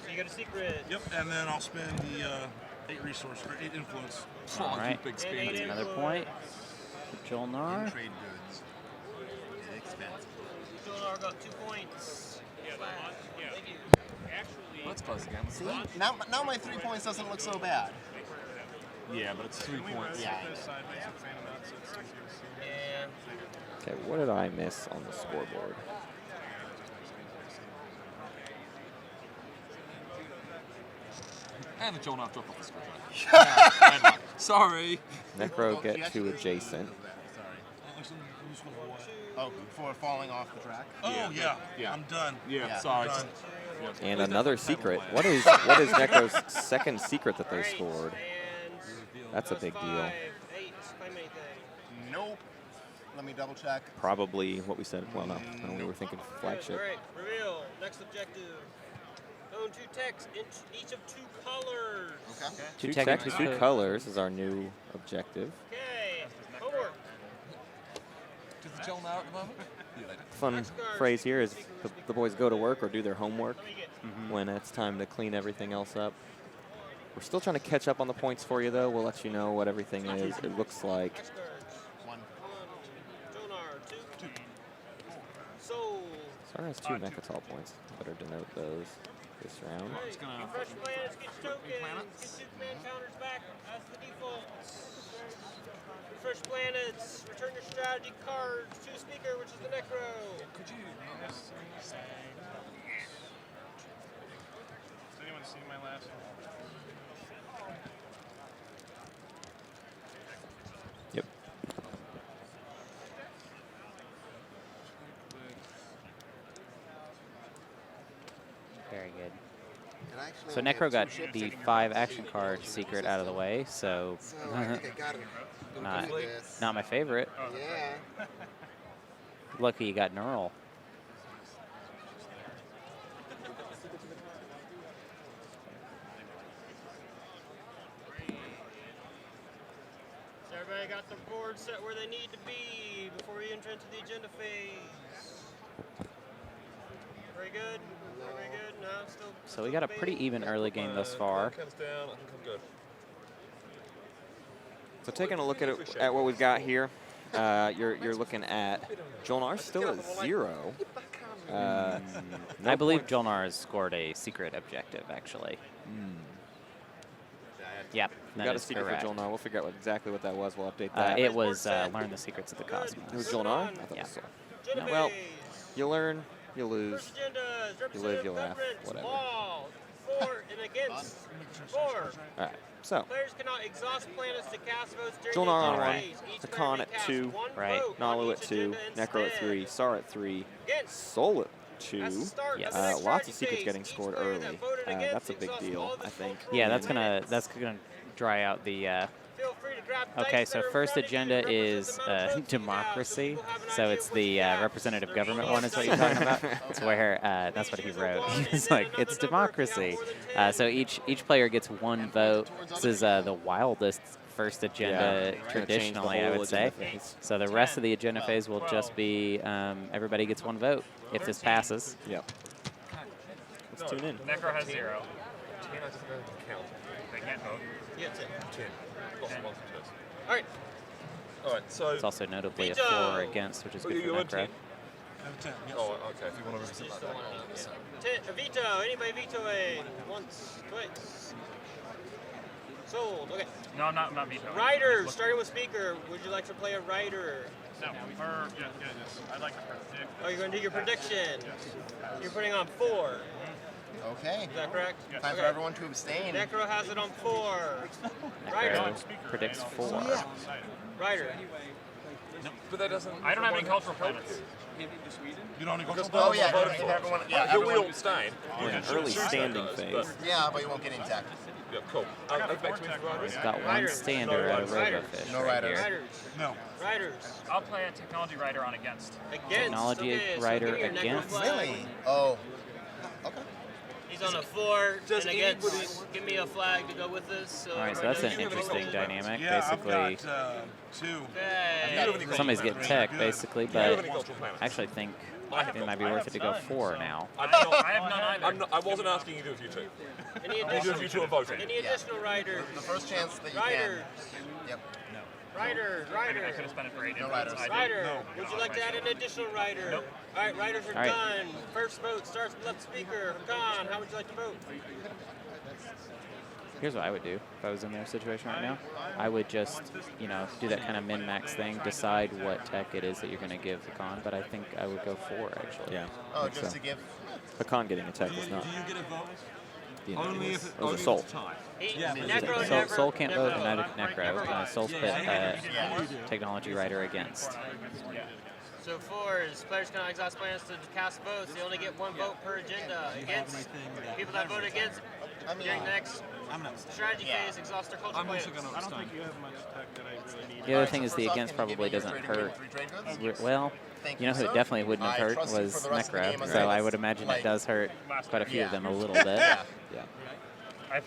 Speaker 5: So you got a secret.
Speaker 6: Yep, and then I'll spend the 8 resource or 8 influence.
Speaker 2: All right.
Speaker 7: Big
Speaker 5: And
Speaker 7: spend.
Speaker 5: 8
Speaker 2: Another point for Jol-Nar.
Speaker 3: Trade goods. Expensive.
Speaker 5: Jol-Nar got 2 points. Thank you.
Speaker 7: Let's close again.
Speaker 3: See, now my 3 points doesn't look so bad.
Speaker 7: Yeah, but it's 3 points.
Speaker 3: Yeah.
Speaker 8: This side makes it fan amount, so it's easier to see.
Speaker 5: And
Speaker 1: Okay, what did I miss on the scoreboard?
Speaker 7: And the Jol-Nar dropped off the screwdriver. Sorry.
Speaker 1: Necro get to adjacent.
Speaker 3: Oh, for falling off the track.
Speaker 6: Oh, yeah.
Speaker 7: Yeah.
Speaker 6: I'm done.
Speaker 7: Yeah,
Speaker 3: Yeah.
Speaker 7: sorry.
Speaker 6: Done.
Speaker 1: And another secret. What is Necro's second secret that they scored? That's a big deal.
Speaker 5: 5, 8. Claim anything.
Speaker 3: Nope. Let me double check.
Speaker 1: Probably what we said. Well, no, we were thinking flagship.
Speaker 5: All right. Reveal. Next objective. Own 2 techs, each of 2 colors.
Speaker 3: Okay.
Speaker 1: Two
Speaker 2: tech
Speaker 1: tech,
Speaker 2: and
Speaker 1: 2
Speaker 2: two-
Speaker 1: colors is our new objective.
Speaker 5: Okay. Homework.
Speaker 7: Does the Jol-Nar at the moment?
Speaker 1: Fun phrase here is the boys go to work or do their homework
Speaker 5: Let me get.
Speaker 1: when it's time to clean everything else up. We're still trying to catch up on the points for you, though. We'll let you know what everything is. It looks like
Speaker 5: X cards.
Speaker 3: 1.
Speaker 5: Jol-Nar 2. Soul.
Speaker 1: Saar has 2 Mechatol points. Better denote those this round.
Speaker 5: Hey, refresh planets, get your tokens, get 2 command counters back as the default. Refresh planets, return your strategy cards to speaker, which is the Nekro.
Speaker 7: Could you?
Speaker 8: Has anyone seen my last one?
Speaker 1: Yep.
Speaker 2: Very good. So Nekro got the 5 action card secret out of the way, so not my favorite.
Speaker 3: Yeah.
Speaker 2: Lucky you got Neural.
Speaker 5: So everybody got the board set where they need to be before we enter into the agenda phase. Very good. Very good. No, still.
Speaker 2: So we got a pretty even early game thus far.
Speaker 4: Comes down, I think I'm good.
Speaker 1: So taking a look at what we've got here, you're looking at Jol-Nar still at 0.
Speaker 2: I believe Jol-Nar has scored a secret objective, actually. Yep,
Speaker 1: We got a secret for Jol-Nar. We'll figure out exactly what that was. We'll update that.
Speaker 2: It was learn the secrets of the cosmos.
Speaker 1: It was Jol-Nar? I thought it was Saar. Well, you learn, you lose, you live, you laugh, whatever.
Speaker 5: For and against. 4.
Speaker 1: All right, so
Speaker 5: Players cannot exhaust planets to cast votes during
Speaker 1: Jol-Nar on
Speaker 5: the
Speaker 1: 1,
Speaker 5: phase. Each player
Speaker 1: Hacan
Speaker 5: may
Speaker 1: at
Speaker 5: cast
Speaker 1: 2,
Speaker 5: 1
Speaker 2: right.
Speaker 5: vote on
Speaker 1: Naalu at
Speaker 5: each
Speaker 1: 2,
Speaker 5: agenda
Speaker 1: Nekro at 3,
Speaker 5: instead.
Speaker 1: Saar at 3,
Speaker 5: Against.
Speaker 1: Soul at 2.
Speaker 5: That's the start
Speaker 2: Yes.
Speaker 5: of the next
Speaker 1: Lots of
Speaker 5: strategy
Speaker 1: secrets
Speaker 5: phase.
Speaker 1: getting
Speaker 5: Each
Speaker 1: scored
Speaker 5: player that
Speaker 1: early.
Speaker 5: voted against
Speaker 1: That's a big
Speaker 5: exhausts
Speaker 1: deal,
Speaker 5: all the
Speaker 1: I think.
Speaker 2: Yeah, that's
Speaker 5: minutes.
Speaker 2: gonna dry out the.
Speaker 5: Feel free to grab
Speaker 2: Okay,
Speaker 5: dice
Speaker 2: so
Speaker 5: that are
Speaker 2: first
Speaker 5: in front of you to
Speaker 2: agenda
Speaker 5: represent
Speaker 2: is
Speaker 5: the amount of votes you have,
Speaker 2: democracy.
Speaker 5: people have an
Speaker 2: So
Speaker 5: idea
Speaker 2: it's
Speaker 5: what
Speaker 2: the
Speaker 5: you have.
Speaker 2: representative
Speaker 5: They're
Speaker 2: government
Speaker 5: each
Speaker 2: one is what you're
Speaker 5: set.
Speaker 2: talking about. It's where that's what he wrote. He's like, it's democracy. So each player gets 1 vote. This is the wildest first agenda traditionally, I would say. So the rest of the agenda phase will just be everybody gets 1 vote if this passes.
Speaker 1: Yep. Let's tune in.
Speaker 9: Nekro has 0.
Speaker 4: 10, I just don't count.
Speaker 9: They can't vote.
Speaker 5: Yeah, that's it.
Speaker 4: 10. Lots of multiples.
Speaker 5: All right.
Speaker 4: All right, so.
Speaker 2: It's also notably a
Speaker 5: Veto.
Speaker 2: 4 against, which is good
Speaker 4: you
Speaker 2: for
Speaker 4: went
Speaker 2: Nekro.
Speaker 6: 10, yes.
Speaker 4: Oh, okay, if you want to represent that.
Speaker 5: Veto. Anybody vetoing? Once, twice. Sold. Okay.
Speaker 9: No, I'm not vetoing.
Speaker 5: Rider, starting with speaker. Would you like to play a rider?
Speaker 8: No, yes. I'd like to predict.
Speaker 5: Oh, you're going to do your prediction. You're putting on 4.
Speaker 3: Okay.
Speaker 5: Is that correct?
Speaker 3: Time for everyone to abstain.
Speaker 5: Necro has it on 4.
Speaker 2: Nekro
Speaker 5: Rider.
Speaker 2: predicts 4.
Speaker 5: Rider.
Speaker 4: But that doesn't.
Speaker 9: I don't have any cultural planets.
Speaker 6: You don't need to go
Speaker 3: Oh yeah, everyone. Yeah,
Speaker 4: He'll
Speaker 3: everyone.
Speaker 4: abstain.
Speaker 1: We're in an early standing phase.
Speaker 3: Yeah, but you won't get any tech.
Speaker 4: Yeah, cool. Back to me for riders.
Speaker 2: Got 1
Speaker 5: Riders.
Speaker 2: stander out of
Speaker 5: Riders.
Speaker 2: Robofish
Speaker 3: No
Speaker 2: right
Speaker 3: riders.
Speaker 2: here.
Speaker 5: Riders.
Speaker 6: No.
Speaker 5: Riders.
Speaker 9: I'll play a technology rider on against.
Speaker 5: Against.
Speaker 2: Technology
Speaker 5: okay, so
Speaker 2: rider
Speaker 5: give me your Necro
Speaker 2: against?
Speaker 5: flag.
Speaker 3: Really? Oh. Okay.
Speaker 5: He's on a 4
Speaker 4: Does
Speaker 5: and against. Give me a flag to go with this. So
Speaker 2: All right, so that's an interesting dynamic.
Speaker 6: Yeah,
Speaker 2: Basically,
Speaker 6: I've got 2.
Speaker 5: Okay.
Speaker 2: somebody's getting tech, basically,
Speaker 4: Do you have
Speaker 2: but
Speaker 4: any cultural planets?
Speaker 2: I actually think
Speaker 4: I have
Speaker 2: it might be worth it to go 4 now.
Speaker 9: I have none either.
Speaker 4: I wasn't asking you to do if you two.
Speaker 5: Any
Speaker 4: You do
Speaker 5: additional,
Speaker 4: if you two are voting.
Speaker 5: any additional riders?
Speaker 3: The first chance that you
Speaker 5: Riders.
Speaker 3: can. Yep.
Speaker 5: Riders.
Speaker 9: I could
Speaker 5: Riders.
Speaker 9: have spent it for 8
Speaker 3: No
Speaker 9: inputs.
Speaker 3: riders.
Speaker 9: I did.
Speaker 5: Rider. Would you like to add an additional rider?
Speaker 9: Nope.
Speaker 5: All right, riders are
Speaker 2: All right.
Speaker 5: done. First vote starts with left speaker. Hacan, how would you like to vote?
Speaker 2: Here's what I would do if I was in their situation right now. I would just, do that kind of min-max thing, decide what tech it is that you're going to give Hacan, but I think I would go 4, actually.
Speaker 1: Yeah.
Speaker 3: Oh,
Speaker 1: I think
Speaker 3: just
Speaker 1: so.
Speaker 3: to give.
Speaker 1: Hacan getting a tech was not.
Speaker 10: Do you get a vote?
Speaker 7: Only
Speaker 1: It
Speaker 7: if
Speaker 1: was
Speaker 7: it
Speaker 1: a
Speaker 7: only if
Speaker 1: soul.
Speaker 7: it's tied.
Speaker 5: Necro
Speaker 2: Soul,
Speaker 5: never.
Speaker 2: Soul can't vote,
Speaker 5: never
Speaker 2: and Necro. Soul's put technology rider against.
Speaker 5: So 4 is players cannot exhaust plans to cast votes. They only get 1 vote per agenda. Against people that vote against during the next strategy phase exhaust their culture
Speaker 7: I'm
Speaker 5: plans.
Speaker 7: also going to
Speaker 8: I don't
Speaker 7: abstain.
Speaker 8: think you have much tech that I really need.
Speaker 2: The other thing is the against probably doesn't hurt. Well, you know who it definitely wouldn't have hurt was Nekro, so I would imagine it does hurt quite a few of them a little bit.
Speaker 1: Yeah.
Speaker 9: I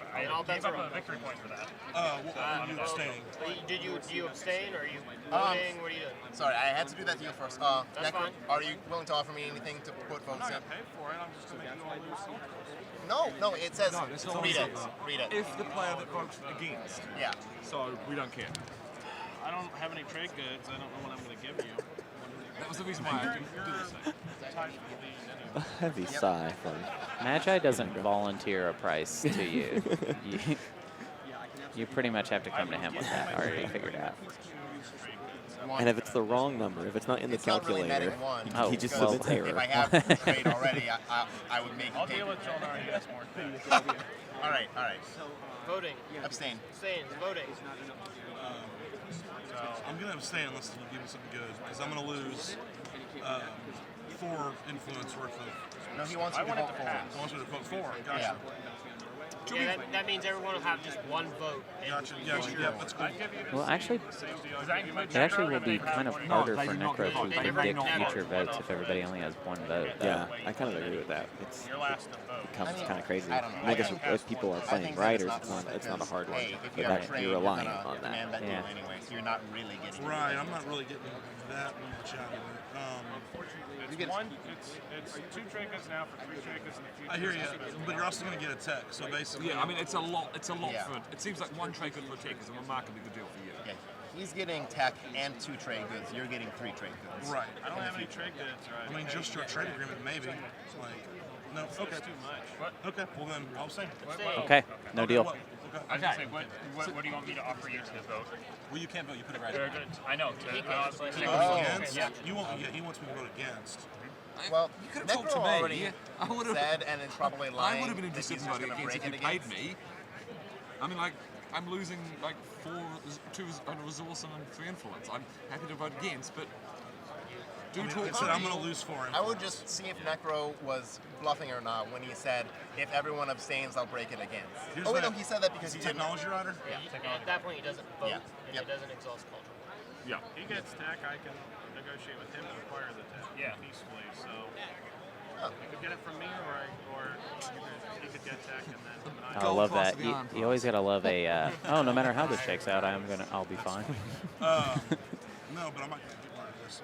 Speaker 9: gave up a victory point for that.
Speaker 6: What were you abstaining?
Speaker 5: Do you abstain or are you voting? What are you doing?
Speaker 3: Sorry, I had to do that to you first.
Speaker 5: That's
Speaker 3: Necro,
Speaker 5: fine.
Speaker 3: are you willing to offer me anything to put votes
Speaker 8: I'm not
Speaker 3: in?
Speaker 8: gonna pay for it. I'm just gonna make you all lose something.
Speaker 3: No, it says.
Speaker 7: No, that's not
Speaker 3: read
Speaker 7: what
Speaker 3: it.
Speaker 7: it says.
Speaker 3: Read it.
Speaker 7: If the player that votes against,
Speaker 3: Yeah.
Speaker 7: so we don't care.
Speaker 8: I don't have any trade goods. I don't know what I'm gonna give you.
Speaker 7: That was the reason why I didn't do this thing.
Speaker 1: A heavy sigh from.
Speaker 2: Magi doesn't volunteer a price to you. You pretty much have to come to him with that already figured out.
Speaker 1: And if it's the wrong number, if it's not in the
Speaker 3: It's not really
Speaker 1: calculator,
Speaker 3: netting one.
Speaker 2: Oh,
Speaker 1: he just
Speaker 2: well,
Speaker 1: submits error.
Speaker 3: If I have trade already, I would make
Speaker 8: I'll
Speaker 3: it.
Speaker 8: deal with Jol-Nar. He has more.
Speaker 3: All right.
Speaker 5: Voting.
Speaker 3: Abstain.
Speaker 5: Abstain. Voting.
Speaker 6: I'm going to abstain unless you give me something good, because I'm going to lose 4 influence worth of.
Speaker 3: No, he wants you to vote for.
Speaker 6: I want you to vote 4. Gotcha.
Speaker 5: Yeah, that means everyone will have just one vote.
Speaker 6: Gotcha. Yeah, that's cool.
Speaker 2: Well, actually, it actually will be kind of harder for Nekro to predict future votes if everybody only has one vote.
Speaker 1: Yeah, I kind of agree with that. It becomes kind of crazy. I guess if people are playing writers, it's not a hard one. But you're relying on that.
Speaker 3: Yeah. Anyway, so you're not really getting.
Speaker 6: Right, I'm not really getting that much out of it.
Speaker 8: It's 2 trinkets now for 3 trinkets in the future.
Speaker 6: I hear you, but you're also going to get a tech. So basically,
Speaker 7: Yeah, I mean, it's a lot. It's a lot
Speaker 3: Yeah.
Speaker 7: for. It seems like 1 trade good for a tech is a remarkably good deal for you.
Speaker 3: Yeah. He's getting tech and 2 trade goods. You're getting 3 trade goods.
Speaker 6: right.
Speaker 8: I don't have any trade goods, right?
Speaker 6: I mean, just your trade agreement, maybe. Like, no. Okay.
Speaker 8: That's too much.
Speaker 6: Okay. Well then, I'll say.
Speaker 2: Okay, no deal.
Speaker 6: Well, okay.
Speaker 9: I was gonna say, what do you want me to offer you to vote?
Speaker 10: Well, you can't vote. You put it right.
Speaker 9: I know.
Speaker 6: Against?
Speaker 3: Yeah.
Speaker 6: You won't. Yeah, he wants me to vote against.
Speaker 3: Well,
Speaker 7: You could have talked
Speaker 3: Nekro
Speaker 7: to me.
Speaker 3: already
Speaker 7: I would have.
Speaker 3: said, and it's probably lying.
Speaker 7: I would have been
Speaker 3: that
Speaker 7: interested
Speaker 3: he's
Speaker 7: in
Speaker 3: just
Speaker 7: voting
Speaker 3: gonna
Speaker 7: against if
Speaker 3: break
Speaker 7: you
Speaker 3: it
Speaker 7: paid
Speaker 3: against.
Speaker 7: me. I mean, like, I'm losing like 2 on a resource and 3 influence. I'm happy to vote against, but do talk
Speaker 6: It said I'm going to lose 4
Speaker 3: I would just see if Nekro was bluffing or not when he said, if everyone abstains, I'll break it against.
Speaker 6: Here's
Speaker 3: Oh, wait,
Speaker 6: that.
Speaker 3: no, he said that because
Speaker 6: Is he
Speaker 3: he didn't.
Speaker 6: technology writer?
Speaker 3: Yeah.
Speaker 5: At that point, he doesn't vote,
Speaker 3: Yeah.
Speaker 5: and
Speaker 3: Yep.
Speaker 5: it doesn't exhaust culture.
Speaker 7: Yeah.
Speaker 8: He gets tech, I can negotiate with him to acquire the tech peacefully. So you could get it from me, or he could get tech and then.
Speaker 2: I love that. You always gotta love a. Oh, no matter how this shakes out, I'll be fine.
Speaker 6: No, but I might get one of this.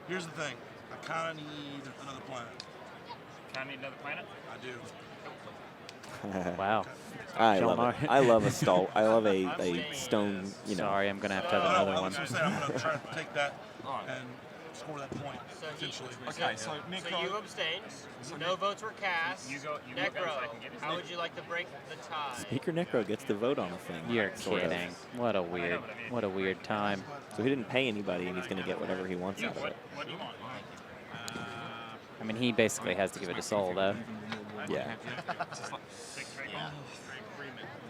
Speaker 6: Here's the thing. I kind of need another planet.
Speaker 9: Can I need another planet?
Speaker 6: I do.
Speaker 2: Wow.
Speaker 1: I love
Speaker 2: Jol-Nar.
Speaker 1: it. I love a a stone. You know.
Speaker 2: Sorry, I'm gonna have to have
Speaker 6: I
Speaker 2: another
Speaker 6: was
Speaker 2: one.
Speaker 6: going to say I'm going to try to take that and score that point, potentially.
Speaker 7: Okay, so
Speaker 5: So you abstained. No votes were cast.
Speaker 9: You go against, I can get his
Speaker 5: How
Speaker 9: name.
Speaker 5: would you like to break the tie?
Speaker 1: Speaker Nekro gets to vote on a thing.
Speaker 2: You're
Speaker 1: sort of.
Speaker 2: kidding. What a weird time.
Speaker 1: So he didn't pay anybody, and he's going to get whatever he wants out of it.
Speaker 9: What do you want?
Speaker 2: I mean, he basically has to give it to Soul, though.
Speaker 1: Yeah.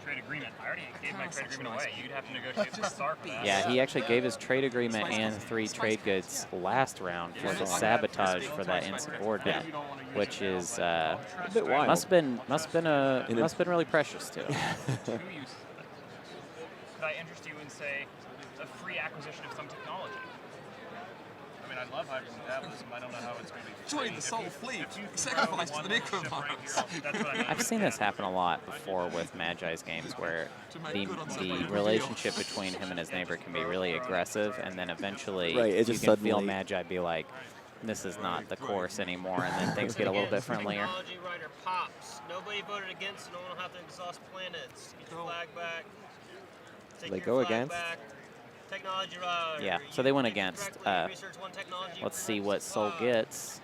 Speaker 9: Trade agreement. I already gave my trade agreement away. You'd have to negotiate with Saar for that.
Speaker 2: Yeah, he actually gave his trade agreement and 3 trade goods last round for the sabotage for that insubordinate, which is
Speaker 1: A bit wild.
Speaker 2: must have been really precious to him.
Speaker 9: Could I interest you in, say, a free acquisition of some technology?
Speaker 8: I mean, I love hybrid metabolism. I don't know how it's going to be.
Speaker 7: join the Soul Fleet. Sacrifice to the Necromoms.
Speaker 2: I've seen this happen a lot before with Magi's games, where the relationship between him and his neighbor can be really aggressive, and then eventually
Speaker 1: Right, it
Speaker 2: you
Speaker 1: just
Speaker 2: can feel
Speaker 1: suddenly-
Speaker 2: Magi be like, this is not the course anymore, and then things get a little bit friendlier.
Speaker 5: Technology writer pops. Nobody voted against, so no one will have to exhaust planets. Get your flag back. Take
Speaker 1: They
Speaker 5: your
Speaker 1: go
Speaker 5: flag
Speaker 1: against?
Speaker 5: back. Technology writer.
Speaker 2: Yeah, so
Speaker 5: You
Speaker 2: they went
Speaker 5: did
Speaker 2: against.
Speaker 5: correctly. Research one technology
Speaker 2: Let's
Speaker 5: for
Speaker 2: see
Speaker 5: next
Speaker 2: what Soul
Speaker 5: five.
Speaker 2: gets.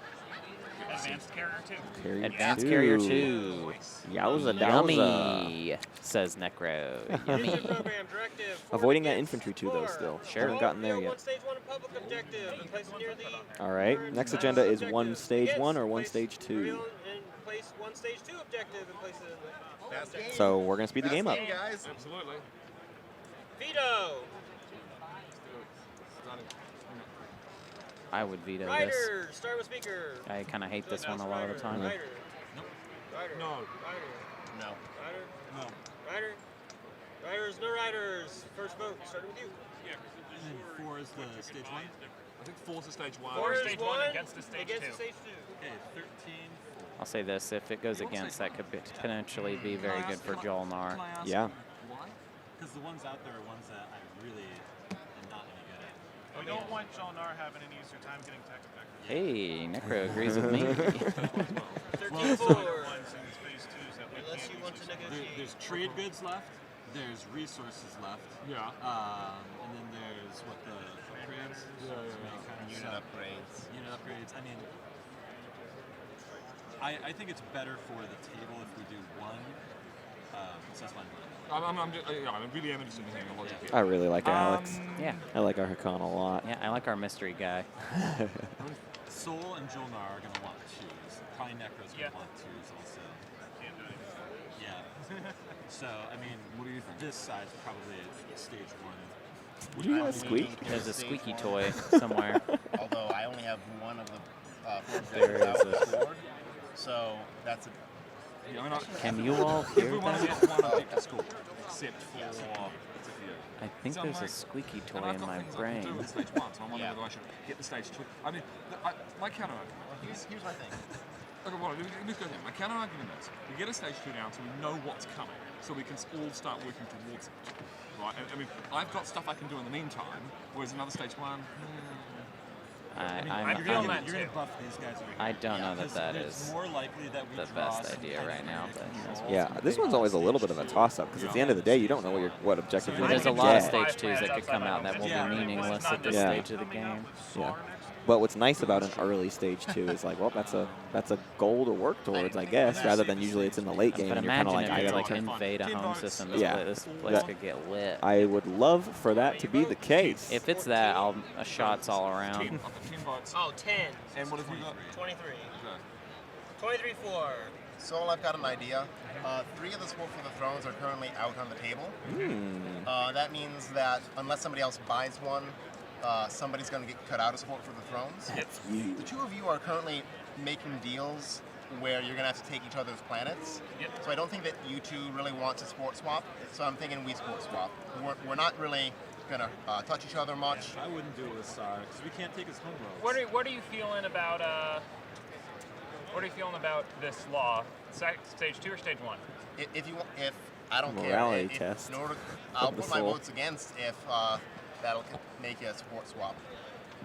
Speaker 9: Advanced carrier 2.
Speaker 2: Advanced Carrier 2.
Speaker 1: Yowza dowza.
Speaker 2: Yummy, says Nekro. Yummy.
Speaker 5: Mission program directive.
Speaker 1: Avoiding that infantry too, though, still.
Speaker 2: Sure.
Speaker 1: Haven't gotten there
Speaker 5: One
Speaker 1: yet.
Speaker 5: stage 1 public objective and place it near the
Speaker 1: All right. Next agenda is 1 stage 1 or 1 stage 2.
Speaker 5: and place 1 stage 2 objective and place it in the objective.
Speaker 1: So we're going to speed the game up.
Speaker 3: Guys.
Speaker 7: Absolutely.
Speaker 5: Veto.
Speaker 2: I would veto this.
Speaker 5: Writer. Start with speaker.
Speaker 2: I kind of hate this one a lot of the time.
Speaker 5: Writer. Writer.
Speaker 7: No.
Speaker 5: Writer.
Speaker 3: No.
Speaker 5: Writer.
Speaker 6: No.
Speaker 5: Writer. Writers. No writers. First vote. Starting with you.
Speaker 10: And 4 is the stage 1.
Speaker 7: I think 4's the stage 1.
Speaker 5: Four is
Speaker 9: stage one against the stage
Speaker 5: against
Speaker 9: two.
Speaker 5: the stage 2.
Speaker 10: Okay, 13.
Speaker 2: I'll say this, if it goes against, that could potentially be very good for Jol-Nar.
Speaker 1: Yeah.
Speaker 10: Why? Because the ones out there are ones that I really am not any good at.
Speaker 8: We don't want Jol-Nar having any easier time getting tech effective.
Speaker 2: Hey, Nekro agrees with me.
Speaker 5: 13-4.
Speaker 8: Ones in phase 2s that we
Speaker 5: Unless
Speaker 8: can't
Speaker 5: you want to negotiate.
Speaker 10: There's trade goods left. There's resources left.
Speaker 7: Yeah.
Speaker 10: And then there's what the upgrades.
Speaker 3: Unit upgrades.
Speaker 10: Unit upgrades. I mean, I think it's better for the table if we do one Cessline one.
Speaker 7: I'm really interested in hearing the logic here.
Speaker 1: I really like Alex.
Speaker 2: Yeah.
Speaker 1: I like our Hacan a lot.
Speaker 2: Yeah, I like our mystery guy.
Speaker 10: Soul and Jol-Nar are going to want 2s. Probably Necro's going to want 2s also. Yeah. So, I mean, what do you think? This side's probably stage 1.
Speaker 1: Did you hear that squeak?
Speaker 2: There's a squeaky toy somewhere.
Speaker 3: Although I only have one of the 4
Speaker 1: There
Speaker 3: players out
Speaker 1: is a-
Speaker 3: scored, so that's a
Speaker 7: Yeah, I mean,
Speaker 2: Can you all hear
Speaker 7: everyone
Speaker 2: that?
Speaker 7: gets one objective score, except for
Speaker 2: I think there's a squeaky toy in my brain.
Speaker 7: do with stage 1, so I'm wondering whether I should get the stage 2. I mean, my counter.
Speaker 3: Here's my thing.
Speaker 7: Okay, well, let's go there. My counter argument is we get a stage 2 down so we know what's coming, so we can all start working towards it. Right? I mean, I've got stuff I can do in the meantime, whereas another stage 1.
Speaker 2: I'm
Speaker 9: feeling that
Speaker 10: You're
Speaker 9: too.
Speaker 10: going to buff these guys over here.
Speaker 2: I don't know that that
Speaker 10: It's
Speaker 2: is
Speaker 10: more likely that we
Speaker 2: the
Speaker 10: draw
Speaker 2: best
Speaker 10: some
Speaker 2: idea
Speaker 10: kind
Speaker 2: right
Speaker 10: of
Speaker 2: now. But
Speaker 1: Yeah, this one's always a little bit of a toss-up because at the end of the day, you don't know what objective you're going
Speaker 2: there's
Speaker 1: to
Speaker 2: a lot of
Speaker 1: get.
Speaker 2: stage 2s that could come out that will be meaningless at this
Speaker 1: Yeah.
Speaker 2: stage of the game.
Speaker 1: Yeah. But what's nice about an early stage 2 is like, well, that's a goal to work towards, I guess, rather than usually it's in the late game
Speaker 2: But
Speaker 1: and you're kind of
Speaker 2: imagine
Speaker 1: like, I
Speaker 2: if it's
Speaker 1: gotta
Speaker 2: like invade a home system. This,
Speaker 1: Yeah.
Speaker 2: this place could get lit.
Speaker 1: I would love for that to be the case.
Speaker 2: If it's that, shots all around.
Speaker 7: 10 votes.
Speaker 5: Oh, 10.
Speaker 7: And what have you got?
Speaker 5: 23.
Speaker 7: Okay.
Speaker 5: 23-4.
Speaker 3: So I've got an idea. 3 of the Sport for the Thrones are currently out on the table. That means that unless somebody else buys one, somebody's going to get cut out of Sport for the Thrones. The 2 of you are currently making deals where you're going to have to take each other's planets. So I don't think that you 2 really want to sport swap. So I'm thinking we sport swap. We're not really going to touch each other much.
Speaker 10: I wouldn't do it with Saar because we can't take his home roads.
Speaker 9: What are you feeling about this law? Stage 2 or stage 1?
Speaker 3: If I don't
Speaker 1: Morality
Speaker 3: care.
Speaker 1: test.
Speaker 3: In order, I'll
Speaker 1: the
Speaker 3: put my
Speaker 1: soul.
Speaker 3: votes against if that'll make a sport swap.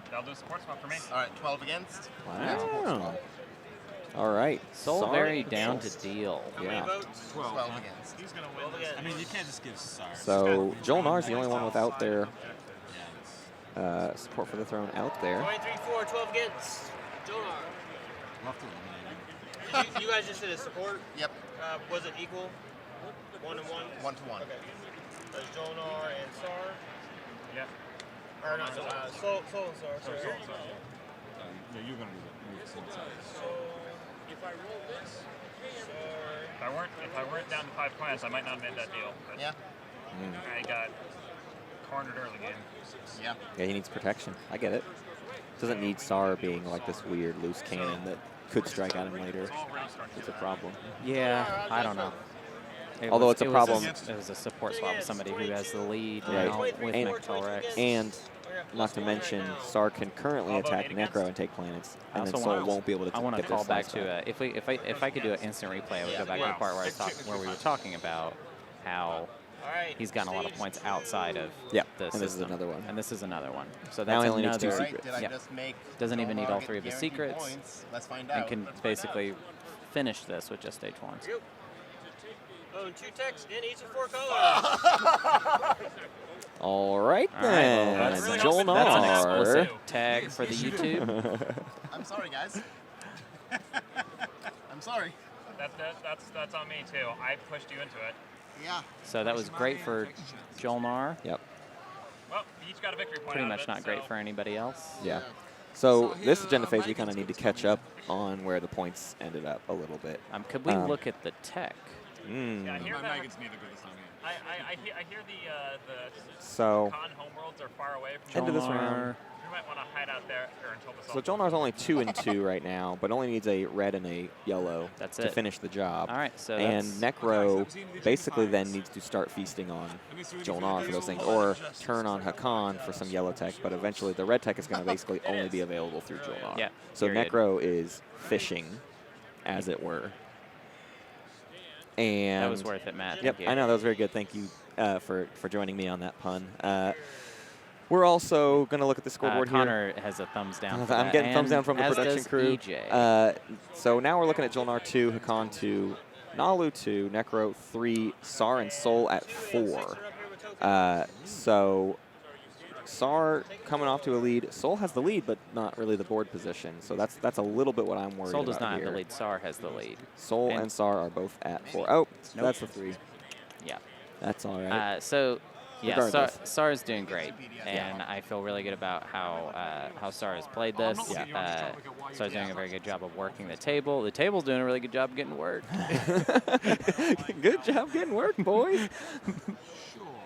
Speaker 9: That'll do a support swap for me.
Speaker 3: All right, 12 against. That's sport
Speaker 1: Wow.
Speaker 3: swap.
Speaker 1: All right.
Speaker 2: Soul
Speaker 1: Sorry.
Speaker 2: very down to deal.
Speaker 5: How many
Speaker 1: Yeah.
Speaker 5: votes?
Speaker 3: 12 against.
Speaker 8: He's going to
Speaker 5: 12
Speaker 8: win this.
Speaker 5: against.
Speaker 10: I mean, you can't just give Saar.
Speaker 1: So Jol-Nar's the only one without their support for the throne out there.
Speaker 5: 23-4, 12 against. Jol-Nar.
Speaker 10: Love to eliminate him.
Speaker 5: You guys just did a support.
Speaker 3: Yep,
Speaker 5: Was it equal? 1-1?
Speaker 3: 1-1.
Speaker 5: Okay. That's Jol-Nar and Saar.
Speaker 9: Yeah.
Speaker 5: Or not, Soul and Saar. Sorry.
Speaker 10: Yeah, you're going to do the same side.
Speaker 5: So if I roll this, Saar.
Speaker 9: If I weren't down to 5 planets, I might not have made that deal. But
Speaker 3: Yeah,
Speaker 9: I got cornered early game.
Speaker 3: yeah.
Speaker 1: Yeah, he needs protection. I get it. Doesn't need Saar being like this weird loose cannon that could strike at him later. It's a problem.
Speaker 2: Yeah, I don't know.
Speaker 1: Although it's a problem.
Speaker 2: It was a support swap with somebody who has the lead
Speaker 1: Right.
Speaker 2: now with
Speaker 1: And-
Speaker 2: NecroRx.
Speaker 1: And not to mention, Saar can currently attack Nekro and take planets, and then Soul won't be able to
Speaker 2: I want to
Speaker 1: get their
Speaker 2: call back
Speaker 1: slice
Speaker 2: to if I could do an instant replay, I would go back to the part where we were talking about how he's gotten a lot of points outside of
Speaker 1: Yeah,
Speaker 2: the
Speaker 1: and
Speaker 2: system.
Speaker 1: this is another one.
Speaker 2: And this is another one. So
Speaker 1: Now
Speaker 2: that's
Speaker 1: he only needs 2
Speaker 2: another.
Speaker 1: secrets.
Speaker 3: Did I
Speaker 2: Yeah.
Speaker 3: just make
Speaker 2: Doesn't even need all
Speaker 3: Jol-Nar
Speaker 2: 3 of
Speaker 3: get
Speaker 2: his
Speaker 3: guaranteed
Speaker 2: secrets.
Speaker 3: points? Let's find
Speaker 2: And
Speaker 3: out.
Speaker 2: can basically finish this with just stage 1.
Speaker 5: Own 2 techs in each of 4 colors.
Speaker 1: All right
Speaker 2: All right,
Speaker 1: then,
Speaker 2: well, that's an
Speaker 1: Jol-Nar.
Speaker 2: exclusive tag for the YouTube.
Speaker 3: I'm sorry, guys. I'm sorry.
Speaker 9: That's on me too. I pushed you into it.
Speaker 3: Yeah.
Speaker 2: So that was great for Jol-Nar.
Speaker 1: Yep.
Speaker 9: Well, you each got a victory point.
Speaker 2: Pretty
Speaker 9: out of
Speaker 2: much
Speaker 9: it,
Speaker 2: not great
Speaker 9: so-
Speaker 2: for anybody else.
Speaker 1: Yeah. So this agenda phase, we kind of need to catch up on where the points ended up a little bit.
Speaker 2: Could we look at the tech?
Speaker 9: Yeah, I hear that.
Speaker 7: Megan's neither good as I'm
Speaker 9: I hear the
Speaker 1: So
Speaker 9: con homeworlds are far away from
Speaker 1: end of this
Speaker 2: Jol-Nar.
Speaker 1: round.
Speaker 9: You might want to hide out there or until the
Speaker 1: So Jol-Nar's only 2 and 2 right now, but only needs a red and a yellow
Speaker 2: That's
Speaker 1: to
Speaker 2: it.
Speaker 1: finish the job.
Speaker 2: All right, so
Speaker 1: And
Speaker 2: that's
Speaker 1: Nekro basically then needs to start feasting on Jol-Nar for those things, or turn on Hacan for some yellow tech, but eventually the red tech is going to basically only be available through Jol-Nar.
Speaker 2: Yeah,
Speaker 1: So
Speaker 2: period.
Speaker 1: Nekro is fishing, as it were. And
Speaker 2: that was worth it, Matt.
Speaker 1: Yep,
Speaker 2: Thank you.
Speaker 1: I know, that was very good. Thank you for joining me on that pun. We're also going to look at the scoreboard here.
Speaker 2: Connor has a thumbs down. For
Speaker 1: I'm
Speaker 2: that,
Speaker 1: getting thumbs down
Speaker 2: and
Speaker 1: from the
Speaker 2: as
Speaker 1: production
Speaker 2: does
Speaker 1: crew.
Speaker 2: EJ.
Speaker 1: So now we're looking at Jol-Nar 2, Hacan 2, Naalu 2, Nekro 3, Saar and Soul at 4. So Saar coming off to a lead. Soul has the lead, but not really the board position. So that's a little bit what I'm worried
Speaker 2: Soul does
Speaker 1: about
Speaker 2: not
Speaker 1: here.
Speaker 2: have the lead. Saar has the lead.
Speaker 1: Soul and Saar are both at 4. Oh,
Speaker 2: Nope.
Speaker 1: that's the 3.
Speaker 2: Yeah.
Speaker 1: That's all right.
Speaker 2: Yeah,
Speaker 1: Regardless.
Speaker 2: Saar is doing great, and I feel really good about how Saar has played this. Saar's doing a very good job of working the table. The table's doing a really good job of getting work.
Speaker 1: Good job getting work, boys.